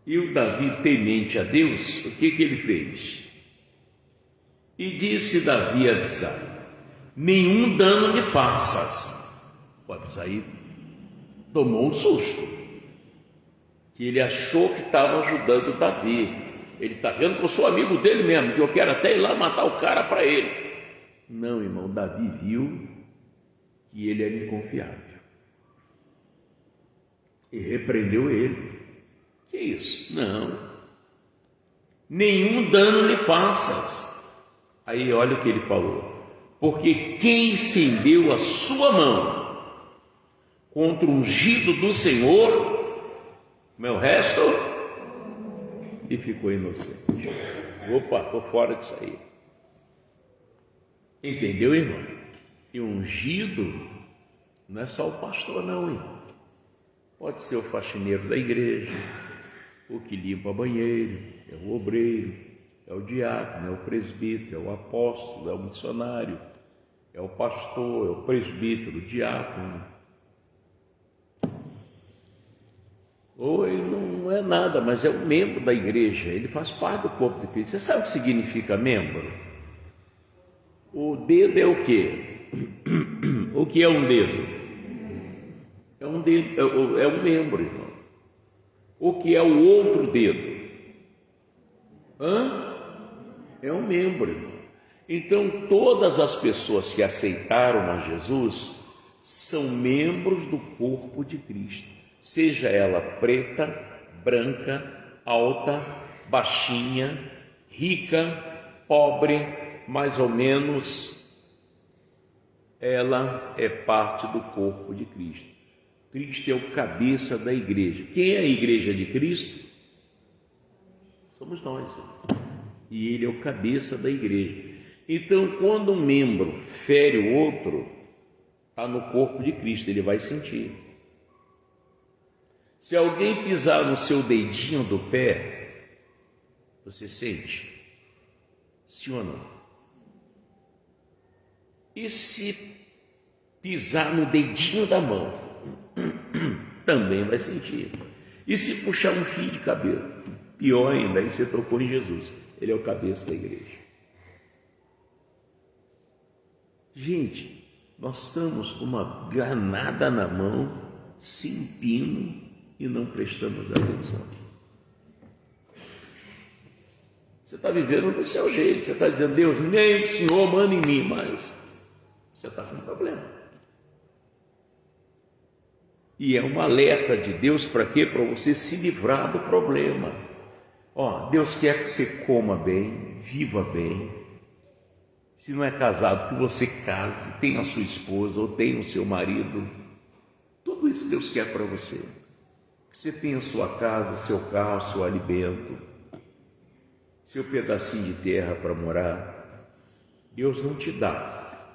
E o Davi, temente a Deus, o que ele fez? E disse Davi a Abisai: nenhum dano me faças. O Abisai tomou um susto, que ele achou que estava ajudando Davi. Ele está vendo que eu sou amigo dele mesmo, que eu quero até ir lá matar o cara para ele. Não, irmão, Davi viu que ele era inconfiável e repreendeu ele. Que isso? Não, nenhum dano lhe faças. Aí olha o que ele falou: porque quem estendeu a sua mão contra o ungido do Senhor, meu resto, e ficou inocente. Opa, estou fora disso aí. Entendeu, irmão? E ungido não é só o pastor, não, irmão. Pode ser o faxineiro da igreja, o que limpa banheiro, é o obreiro, é o diácono, é o presbítero, é o apóstolo, é o missionário, é o pastor, é o presbítero, o diácono. Ou ele não é nada, mas é um membro da igreja, ele faz parte do corpo de Cristo. Você sabe o que significa membro? O dedo é o quê? O que é um dedo? É um dedo, é um membro, irmão. O que é o outro dedo? É um membro, irmão. Então, todas as pessoas que aceitaram a Jesus são membros do corpo de Cristo. Seja ela preta, branca, alta, baixinha, rica, pobre, mais ou menos, ela é parte do corpo de Cristo. Cristo é o cabeça da igreja. Quem é a igreja de Cristo? Somos nós. E ele é o cabeça da igreja. Então, quando um membro fere o outro, está no corpo de Cristo, ele vai sentir. Se alguém pisar no seu dedinho do pé, você sente? Sim ou não? E se pisar no dedinho da mão, também vai sentir. E se puxar um fio de cabelo, pior ainda, aí você tocou em Jesus. Ele é o cabeça da igreja. Gente, nós estamos com uma granada na mão, sem pino, e não prestamos atenção. Você está vivendo do seu jeito, você está dizendo: Deus, nem o Senhor manda em mim, mas você está com um problema. E é um alerta de Deus para quê? Para você se livrar do problema. Deus quer que você coma bem, viva bem, Se não é casado, que você case, tenha a sua esposa ou tenha o seu marido. Tudo isso Deus quer para você. Que você tenha sua casa, seu carro, seu alimento, seu pedacinho de terra para morar. Deus não te dá.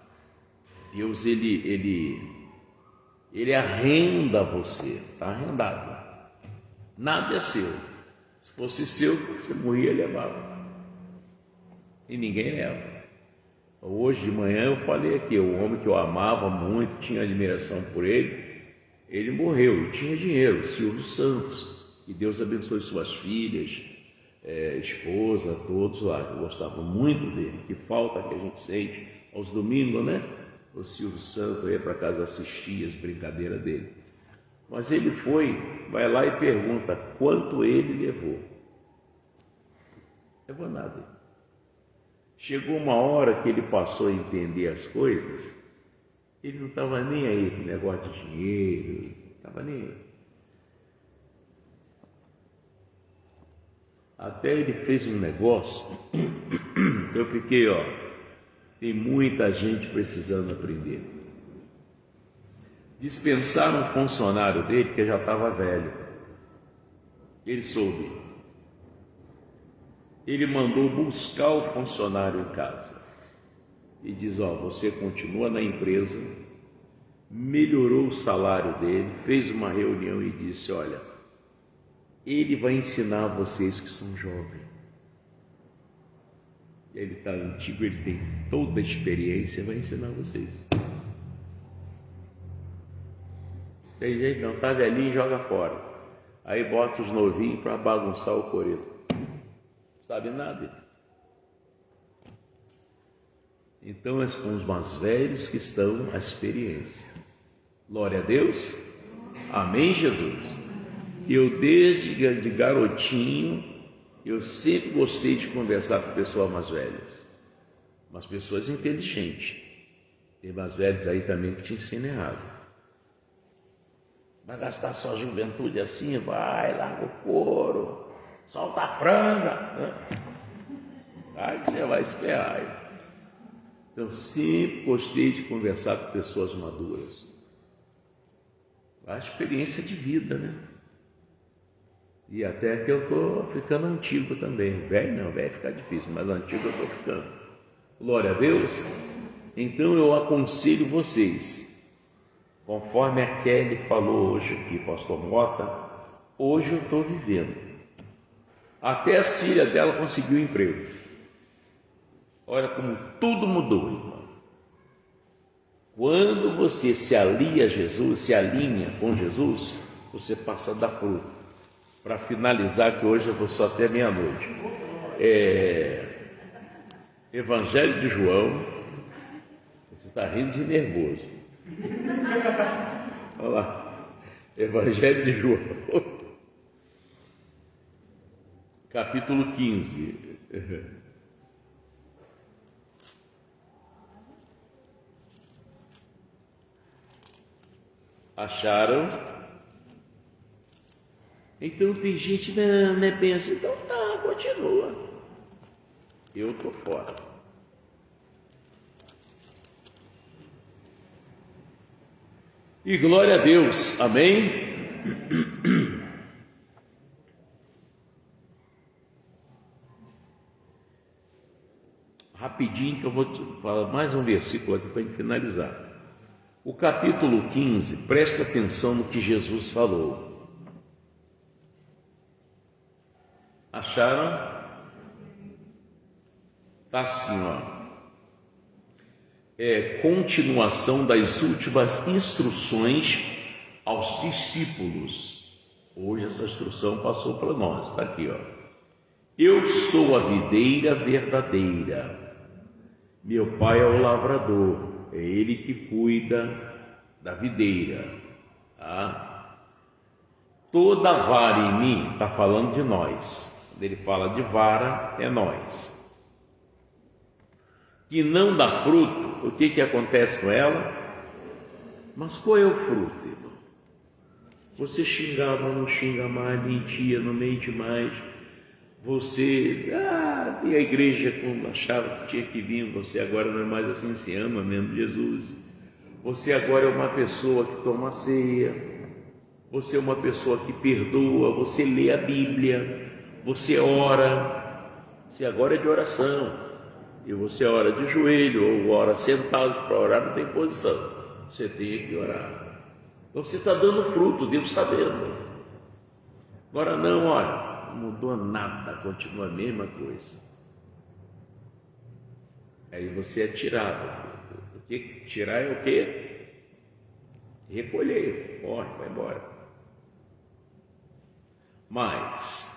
Deus, ele arrenda você, está arrendado. Nada é seu. Se fosse seu, você morria e levava. E ninguém leva. Hoje de manhã eu falei aqui, o homem que eu amava muito, tinha admiração por ele morreu e tinha dinheiro, Silvio Santos. E Deus abençoe suas filhas, esposa, todos lá, que gostavam muito dele. Que falta que a gente sente aos domingos, né? O Silvio Santos ia para casa assistir as brincadeiras dele. Mas ele vai lá e pergunta quanto ele levou. Não levou nada. Chegou uma hora que ele passou a entender as coisas, ele não estava nem aí com negócio de dinheiro, não estava nem aí. Até ele fez um negócio, eu fiquei, tem muita gente precisando aprender. Dispensaram um funcionário dele que já estava velho. Ele soube. Ele mandou buscar o funcionário em casa e diz, você continua na empresa, melhorou o salário dele, fez uma reunião e disse, olha, ele vai ensinar vocês que são jovens. Ele está antigo, ele tem toda a experiência, vai ensinar vocês. Tem jeito não, está velhinho, joga fora. Aí bota os novinhos para bagunçar o coreto. Sabe nada. Então são os mais velhos que estão a experiência. Glória a Deus. Amém, Jesus. Eu desde de garotinho, eu sempre gostei de conversar com pessoas mais velhas, mas pessoas inteligentes. Tem mais velhos aí também que te ensinam errado. Vai gastar sua juventude assim, vai, larga o couro, solta a franga, aí você vai se ferrar. Então sempre gostei de conversar com pessoas maduras. A experiência de vida, né? E até que eu estou ficando antigo também. Velho não, velho fica difícil, mas antigo eu estou ficando. Glória a Deus. Então eu aconselho vocês, conforme a Kelly falou hoje aqui, pastor Mota, hoje eu estou vivendo. Até a filha dela conseguiu emprego. Olha como tudo mudou, irmão. Quando você se alia a Jesus, se alinha com Jesus, você passa a dar fruto. Para finalizar, que hoje eu vou só até meia-noite. Evangelho de João. Você está rindo de nervoso. Olha lá. Evangelho de João. Capítulo 15. Acharam? Então tem gente, não é bem assim. Então tá, continua. Eu estou fora. E glória a Deus, amém? Rapidinho que eu vou te falar mais um versículo aqui para a gente finalizar. O capítulo 15, presta atenção no que Jesus falou. Acharam? Está assim, continuação das últimas instruções aos discípulos. Hoje essa instrução passou para nós, está aqui, Eu sou a videira verdadeira, meu pai é o lavrador, é ele que cuida da videira, tá? Toda vara em mim, está falando de nós, quando ele fala de vara, é nós, que não dá fruto, o que acontece com ela? Mas qual é o fruto, irmão? Você xingava, não xinga mais, mentia, não mente mais, Você, e a igreja quando achava que tinha que vir, você agora não é mais assim, se ama mesmo Jesus. Você agora é uma pessoa que toma ceia, você é uma pessoa que perdoa, você lê a Bíblia, você ora, você agora é de oração, e você ora de joelho, ou ora sentado, para orar não tem posição, você tem que orar. Então você está dando fruto, Deus está vendo. Agora não, olha, não mudou nada, continua a mesma coisa. Aí você é tirado. O que tirar é o quê? Recolher, morre, vai embora. Mas,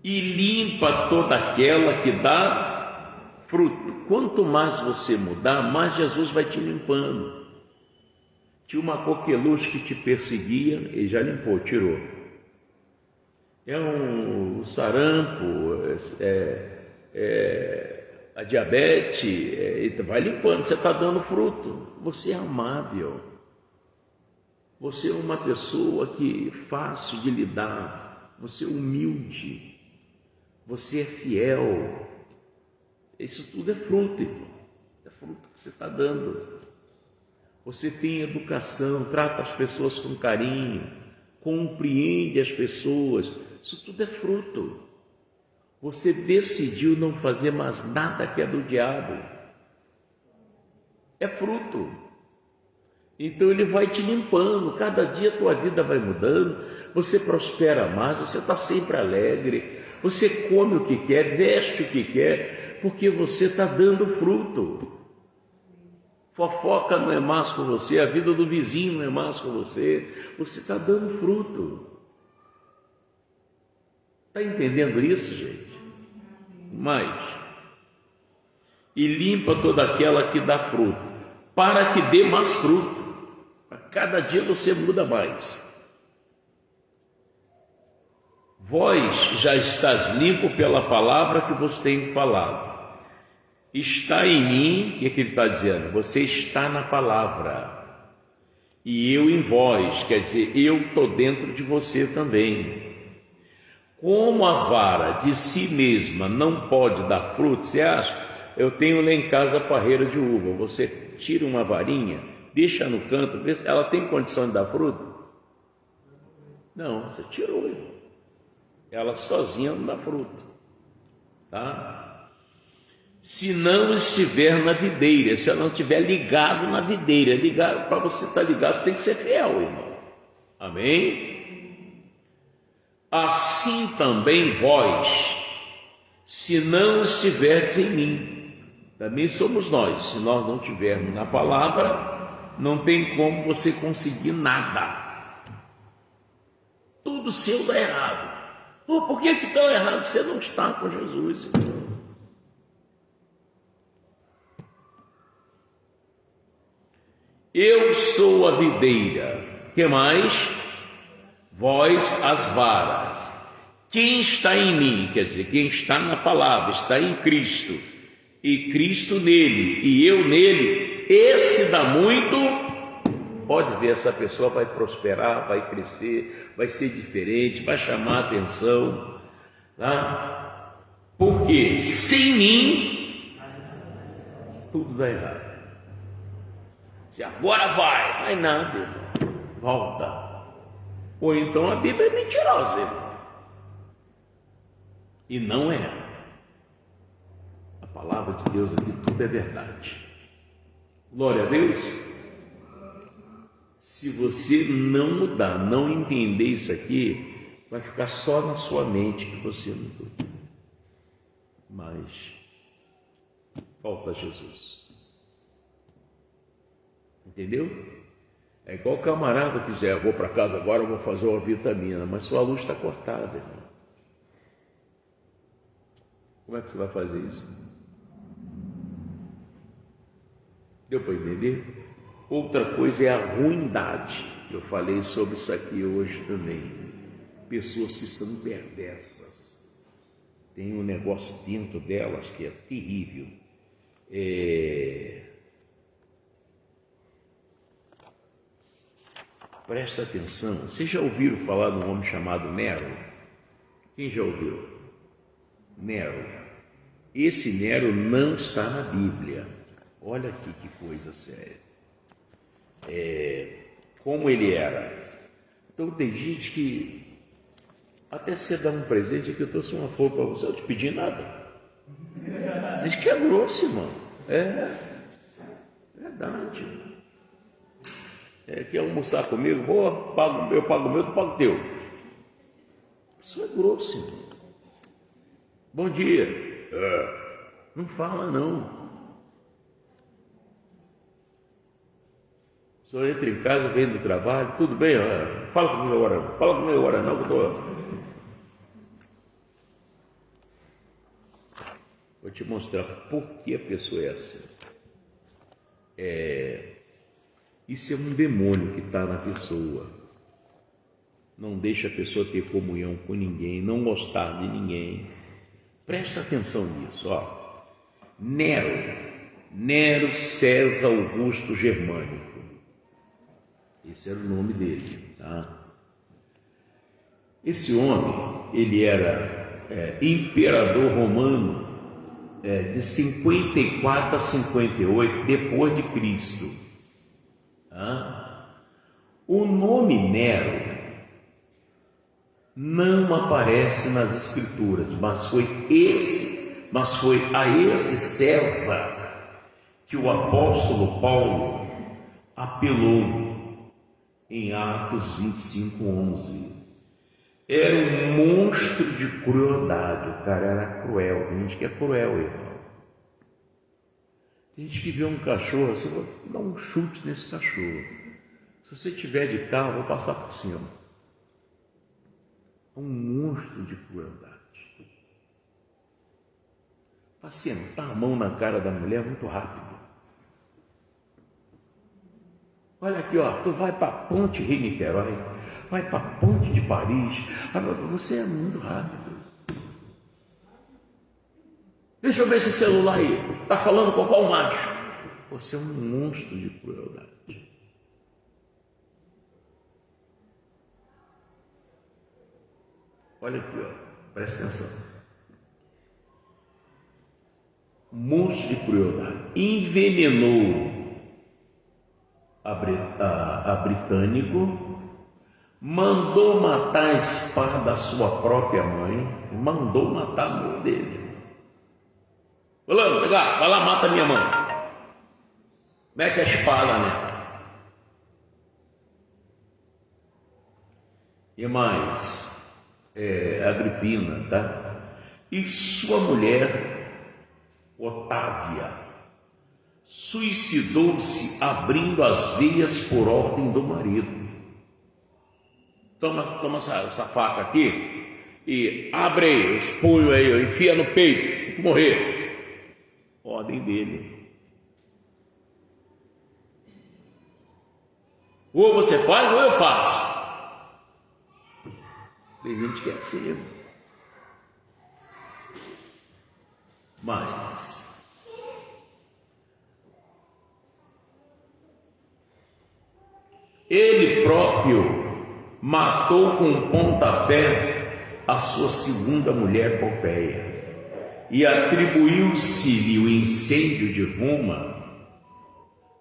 e limpa toda aquela que dá fruto. Quanto mais você mudar, mais Jesus vai te limpando. Tinha uma coqueluche que te perseguia, ele já limpou, tirou. É um sarampo, a diabetes, vai limpando, você está dando fruto. Você é amável, você é uma pessoa que é fácil de lidar, você é humilde, você é fiel. Isso tudo é fruto, irmão. É fruto que você está dando. Você tem educação, trata as pessoas com carinho, compreende as pessoas. Isso tudo é fruto. Você decidiu não fazer mais nada que é do diabo. É fruto. Então ele vai te limpando. Cada dia a tua vida vai mudando. Você prospera mais, você está sempre alegre. Você come o que quer, veste o que quer, porque você está dando fruto. Fofoca não é mais com você, a vida do vizinho não é mais com você. Você está dando fruto. Está entendendo isso, gente? Mais. E limpa toda aquela que dá fruto, para que dê mais fruto. A cada dia você muda mais. Vós já estás limpo pela palavra que vos tenho falado. Está em mim, o que ele está dizendo? Você está na palavra, e eu em vós, quer dizer, eu estou dentro de você também. Como a vara de si mesma não pode dar fruto, você acha? Eu tenho lá em casa a parreira de uva, você tira uma varinha, deixa no canto, vê se ela tem condição de dar fruto? Não, você tirou, irmão. Ela sozinha não dá fruto, tá? Se não estiver na videira, se ela não estiver ligado na videira, ligado, para você estar ligado, tem que ser fiel, irmão. Amém? Assim também vós, se não estiverdes em mim, também somos nós. Se nós não estivermos na palavra, não tem como você conseguir nada. Tudo seu dá errado. Por que dá errado? Você não está com Jesus, irmão. Eu sou a videira. Que mais? Vós as varas. Quem está em mim, quer dizer, quem está na palavra, está em Cristo, e Cristo nele, e eu nele, esse dá muito. Pode ver, essa pessoa vai prosperar, vai crescer, vai ser diferente, vai chamar a atenção, tá? Porque sem mim, tudo dá errado. Se agora vai nada, irmão. Volta. Ou então a Bíblia é mentirosa, irmão. E não é. A palavra de Deus aqui, tudo é verdade. Glória a Deus. Se você não mudar, não entender isso aqui, vai ficar só na sua mente que você mudou. Mas falta Jesus. Entendeu? É igual o camarada que diz, eu vou para casa agora, eu vou fazer uma vitamina, mas sua luz está cortada, irmão. Como é que você vai fazer isso? Deu para entender? Outra coisa é a ruindade. Eu falei sobre isso aqui hoje também. Pessoas que são perversas. Tem um negócio dentro delas que é terrível. Presta atenção. Vocês já ouviram falar de um homem chamado Nero? Quem já ouviu? Nero. Esse Nero não está na Bíblia. Olha aqui que coisa séria. Como ele era. Então tem gente que até você dá um presente aqui, eu trouxe uma flor para você, eu não te pedi nada. A gente que é grosso, irmão. É verdade. Quer almoçar comigo? Eu pago o meu, tu paga o teu. Isso é grosso, irmão. Bom dia. Não fala não. Só entra em casa, vem do trabalho, tudo bem, fala comigo agora não, que eu tô... Vou te mostrar por que a pessoa é assim. Isso é um demônio que está na pessoa. Não deixa a pessoa ter comunhão com ninguém, não gostar de ninguém. Presta atenção nisso, ó. Nero César Augusto Germânico. Esse era o nome dele, tá? Esse homem, ele era imperador romano de 54 a 58 depois de Cristo. Tá? O nome Nero não aparece nas escrituras, mas foi a esse César que o apóstolo Paulo apelou em Atos 25:11. Era um monstro de crueldade. O cara era cruel. Tem gente que é cruel, irmão. Tem gente que vê um cachorro assim, vou dar um chute nesse cachorro. Se você tiver de carro, vou passar por cima. É um monstro de crueldade. Para sentar a mão na cara da mulher muito rápido. Olha aqui, ó, tu vai para a Ponte Rio-Niterói, vai para a Ponte de Paris, você é muito rápido. Deixa eu ver esse celular aí, tá falando com qual macho? Você é um monstro de crueldade. Olha aqui, ó, presta atenção. Monstro de crueldade. Envenenou a britânico, mandou matar a espada da sua própria mãe, mandou matar a mãe dele. Fulano, pegar, vai lá, mata minha mãe. Mete a espada, né? E mais, Agripina, tá? E sua mulher, Otávia, suicidou-se abrindo as veias por ordem do marido. Toma essa faca aqui e abre aí, os punhos aí, enfia no peito, tem que morrer. Ordem dele. Ou você faz ou eu faço. Tem gente que é assim. Mas ele próprio matou com um pontapé a sua segunda mulher Popéia e atribuiu-se-lhe o incêndio de Roma,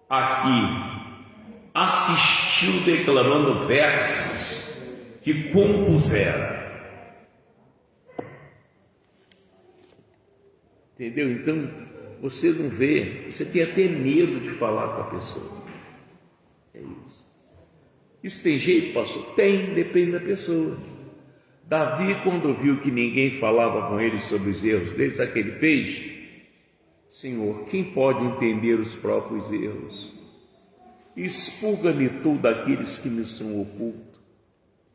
a que assistiu declamando versos que compusera. Entendeu? Então, você não vê, você tem até medo de falar com a pessoa. É isso. Isso tem jeito, pastor? Tem, depende da pessoa. Davi, quando viu que ninguém falava com ele sobre os erros dele, sabe o que ele fez? Senhor, quem pode entender os próprios erros? Expurga-me tu daqueles que me são ocultos.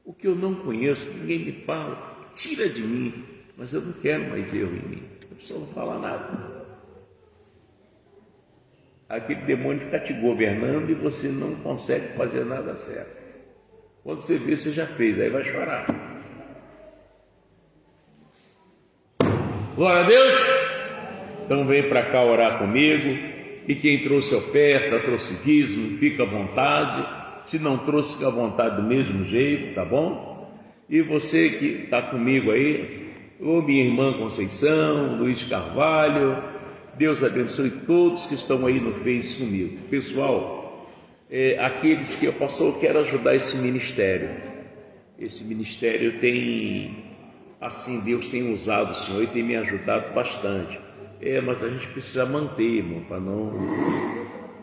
O que eu não conheço, ninguém me fala. Tira de mim, mas eu não quero mais erro em mim. A pessoa não fala nada. Aquele demônio fica te governando e você não consegue fazer nada certo. Quando você vê, você já fez, aí vai chorar. Glória a Deus! Então vem para cá orar comigo. E quem trouxe oferta, trouxe dízimo, fica à vontade. Se não trouxe, fica à vontade do mesmo jeito, tá bom? E você que está comigo aí, Ô minha irmã Conceição, Luiz Carvalho, Deus abençoe todos que estão aí no Face comigo. Pessoal, aqueles que eu quero ajudar esse ministério. Esse ministério tem, assim, Deus tem usado o Senhor e tem me ajudado bastante. Mas a gente precisa manter, irmão, para não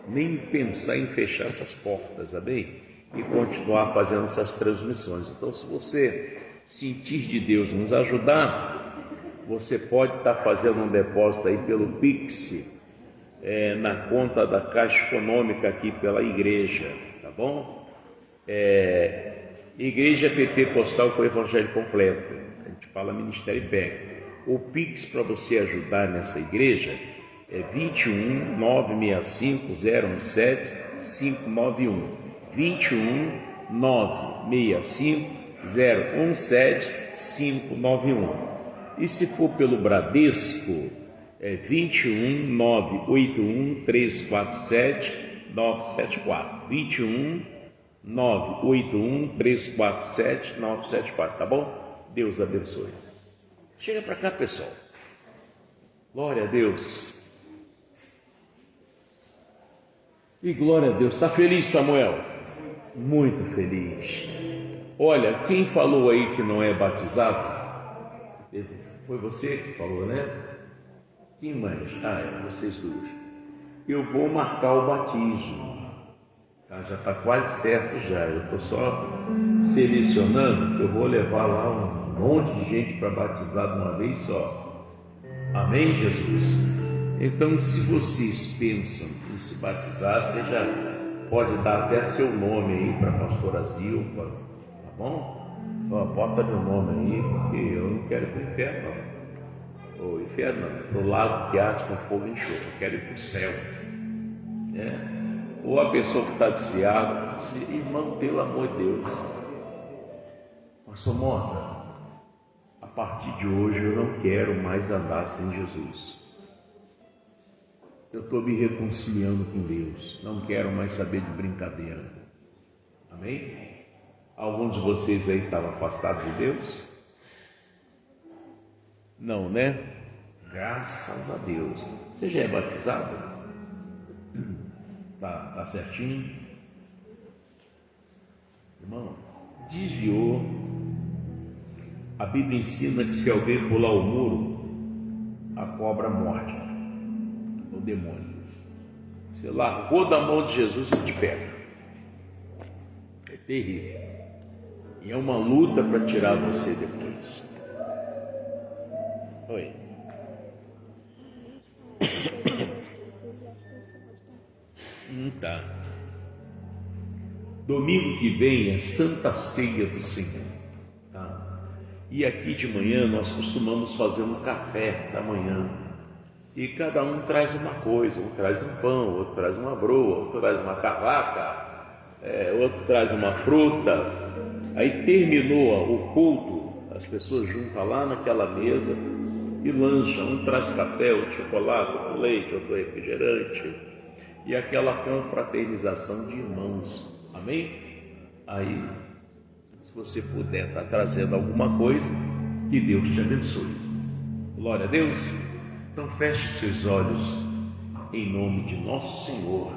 nem pensar em fechar essas portas, amém? E continuar fazendo essas transmissões. Então, se você sentir de Deus nos ajudar, você pode estar fazendo um depósito aí pelo Pix, na conta da Caixa Econômica aqui pela igreja, tá bom? Igreja PT Postal com o Evangelho Completo, a gente fala Ministério PEC. O Pix para você ajudar nessa igreja é 21 965 017 591. 21 965 017 591. E se for pelo Bradesco, é 21 981 347 974. 21 981 347 974, tá bom? Deus abençoe. Chega para cá, pessoal. Glória a Deus. E glória a Deus. Está feliz, Samuel? Muito feliz. Olha, quem falou aí que não é batizado? Foi você que falou, né? Quem mais? Vocês dois. Eu vou marcar o batismo. Já está quase certo já. Eu estou só selecionando. Eu vou levar lá um monte de gente para batizar de uma vez só. Amém, Jesus? Então, se vocês pensam em se batizar, você já pode dar até seu nome aí para a pastora Zilpa, tá bom? Bota meu nome aí, porque eu não quero ir para o inferno, não. O inferno não, para o lago que arde com fogo e enxofre, eu quero ir para o céu. Ou a pessoa que está desviada, irmão, pelo amor de Deus, Pastor Mota, a partir de hoje eu não quero mais andar sem Jesus. Eu estou me reconciliando com Deus, não quero mais saber de brincadeira. Amém? Alguns de vocês aí estavam afastados de Deus? Não, né? Graças a Deus. Você já é batizado? Tá certinho? Irmão, desviou. A Bíblia ensina que se alguém pular o muro, a cobra morde. O demônio. Você largou da mão de Jesus, ele te pega. É terrível. E é uma luta para tirar você depois. Oi. Tá. Domingo que vem é Santa Ceia do Senhor. Tá? E aqui de manhã nós costumamos fazer um café da manhã. E cada um traz uma coisa, um traz um pão, outro traz uma broa, outro traz uma cavaca, outro traz uma fruta. Aí terminou o culto, as pessoas juntam lá naquela mesa e lancham. Um traz café, outro chocolate, outro leite, outro refrigerante. E aquela confraternização de irmãos. Amém? Aí, se você puder estar trazendo alguma coisa, que Deus te abençoe. Glória a Deus. Então feche seus olhos em nome de nosso Senhor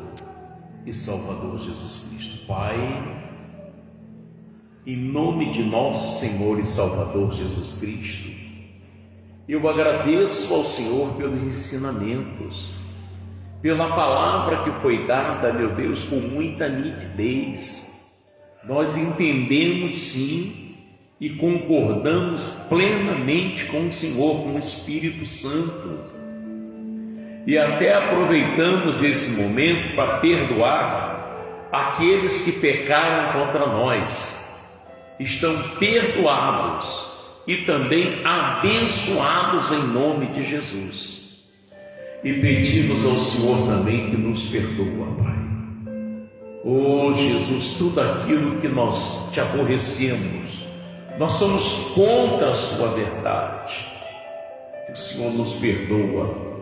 e Salvador Jesus Cristo. Pai, em nome de nosso Senhor e Salvador Jesus Cristo, eu agradeço ao Senhor pelos ensinamentos, pela palavra que foi dada, meu Deus, com muita nitidez. Nós entendemos sim e concordamos plenamente com o Senhor, com o Espírito Santo. E até aproveitamos esse momento para perdoar aqueles que pecaram contra nós. Estão perdoados e também abençoados em nome de Jesus. E pedimos ao Senhor também que nos perdoa, Pai. Oh Jesus, tudo aquilo que nós te aborrecemos, nós somos contra a sua verdade. Que o Senhor nos perdoa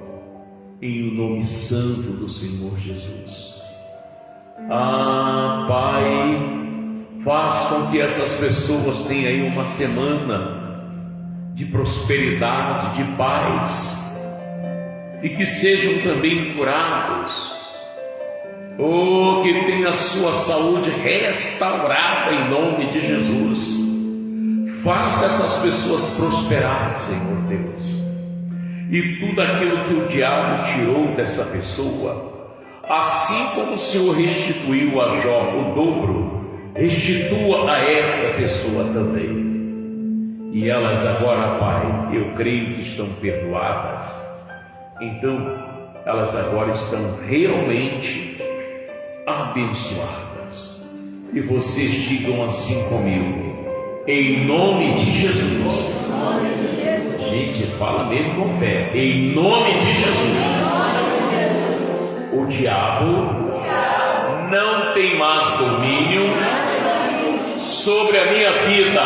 em nome santo do Senhor Jesus. Pai, faz com que essas pessoas tenham aí uma semana de prosperidade, de paz, e que sejam também curados, ou que tenham a sua saúde restaurada em nome de Jesus. Faça essas pessoas prosperarem, Senhor Deus, e tudo aquilo que o diabo tirou dessa pessoa, assim como o Senhor restituiu a Jó o dobro, restitua a esta pessoa também. E elas agora, Pai, eu creio que estão perdoadas. Então, elas agora estão realmente abençoadas. E vocês digam assim comigo: em nome de Jesus. Gente, fala mesmo com fé. Em nome de Jesus. O diabo não tem mais domínio sobre a minha vida,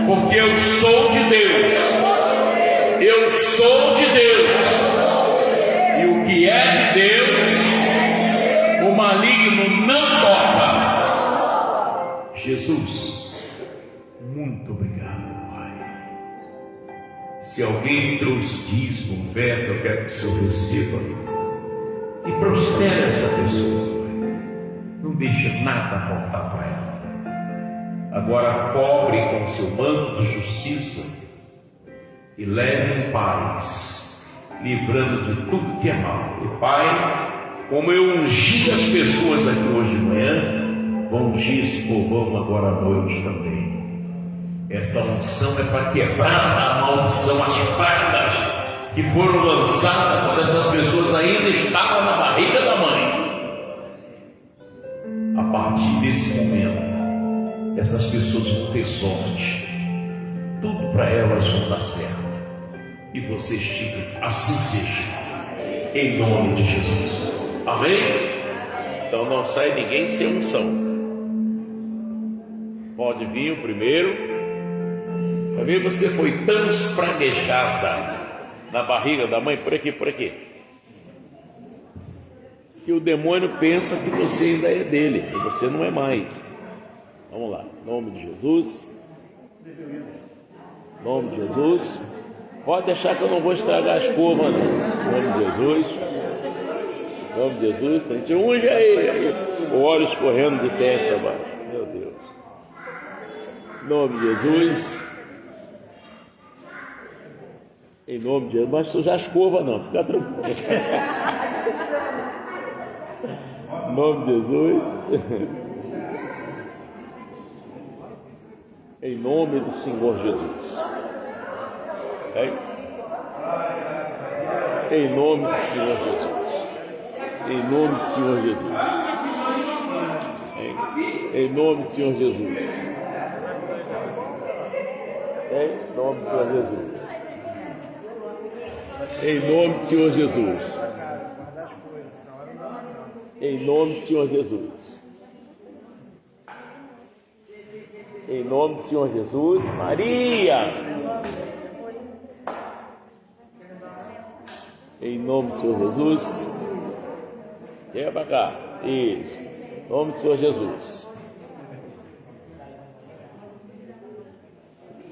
porque eu sou de Deus. Eu sou de Deus. E o que é de Deus, o maligno não toca. Jesus, muito obrigado, Pai. Se alguém trouxe dízimo, oferta, eu quero que o Senhor receba e prospere essa pessoa, Pai. Não deixe nada faltar para ela. Agora cobre com o seu manto de justiça e leve em paz, livrando de tudo que é mal. E Pai, como eu ungi as pessoas aqui hoje de manhã, vou ungir esse povão agora à noite também. Essa unção é para quebrar a maldição, as pragas que foram lançadas quando essas pessoas ainda estavam na barriga da mãe. A partir desse momento, essas pessoas vão ter sorte, tudo para elas vão dar certo. E vocês digam, assim seja, em nome de Jesus. Amém? Então não sai ninguém sem unção. Pode vir o primeiro. Vai ver, você foi tão espraguejada na barriga da mãe, por aqui, que o demônio pensa que você ainda é dele, que você não é mais. Vamos lá, em nome de Jesus. Em nome de Jesus. Pode deixar que eu não vou estragar a escova, não. Em nome de Jesus. Em nome de Jesus. A gente unge aí. O óleo escorrendo de testa abaixo. Meu Deus. Em nome de Jesus. Em nome de Jesus. Mas sujar a escova, não. Fica tranquilo. Em nome de Jesus. Em nome do Senhor Jesus. Em nome do Senhor Jesus. Em nome do Senhor Jesus. Em nome do Senhor Jesus. Em nome do Senhor Jesus. Em nome do Senhor Jesus. Em nome do Senhor Jesus. Em nome do Senhor Jesus. Maria. Em nome do Senhor Jesus. Vem para cá. Isso. Em nome do Senhor Jesus.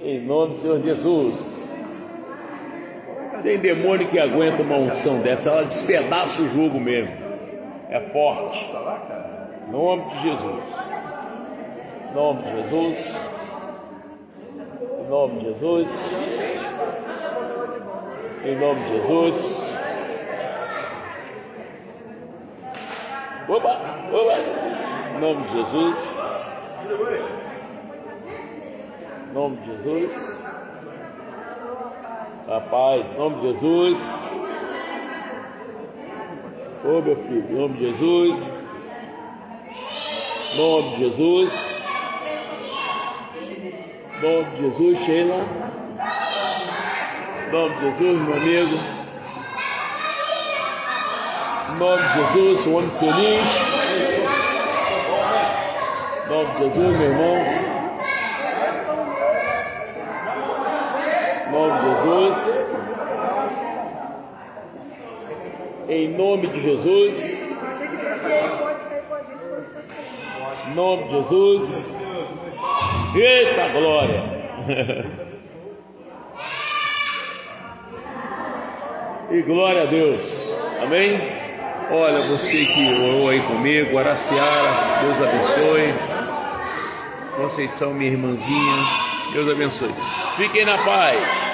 Em nome do Senhor Jesus. Tem demônio que aguenta uma unção dessa, ela despedaça o jugo mesmo. É forte. Em nome de Jesus. Em nome de Jesus. Em nome de Jesus. Em nome de Jesus. Opa, opa. Em nome de Jesus. Em nome de Jesus. Rapaz, em nome de Jesus. Ô meu filho, em nome de Jesus. Em nome de Jesus. Em nome de Jesus, Sheila. Em nome de Jesus, meu amigo. Em nome de Jesus, um homem feliz. Em nome de Jesus, meu irmão. Em nome de Jesus. Em nome de Jesus. Em nome de Jesus. Eita glória! E glória a Deus. Amém? Olha, você que orou aí comigo, Araciara, Deus abençoe. Conceição, minha irmãzinha, Deus abençoe. Fiquem na paz.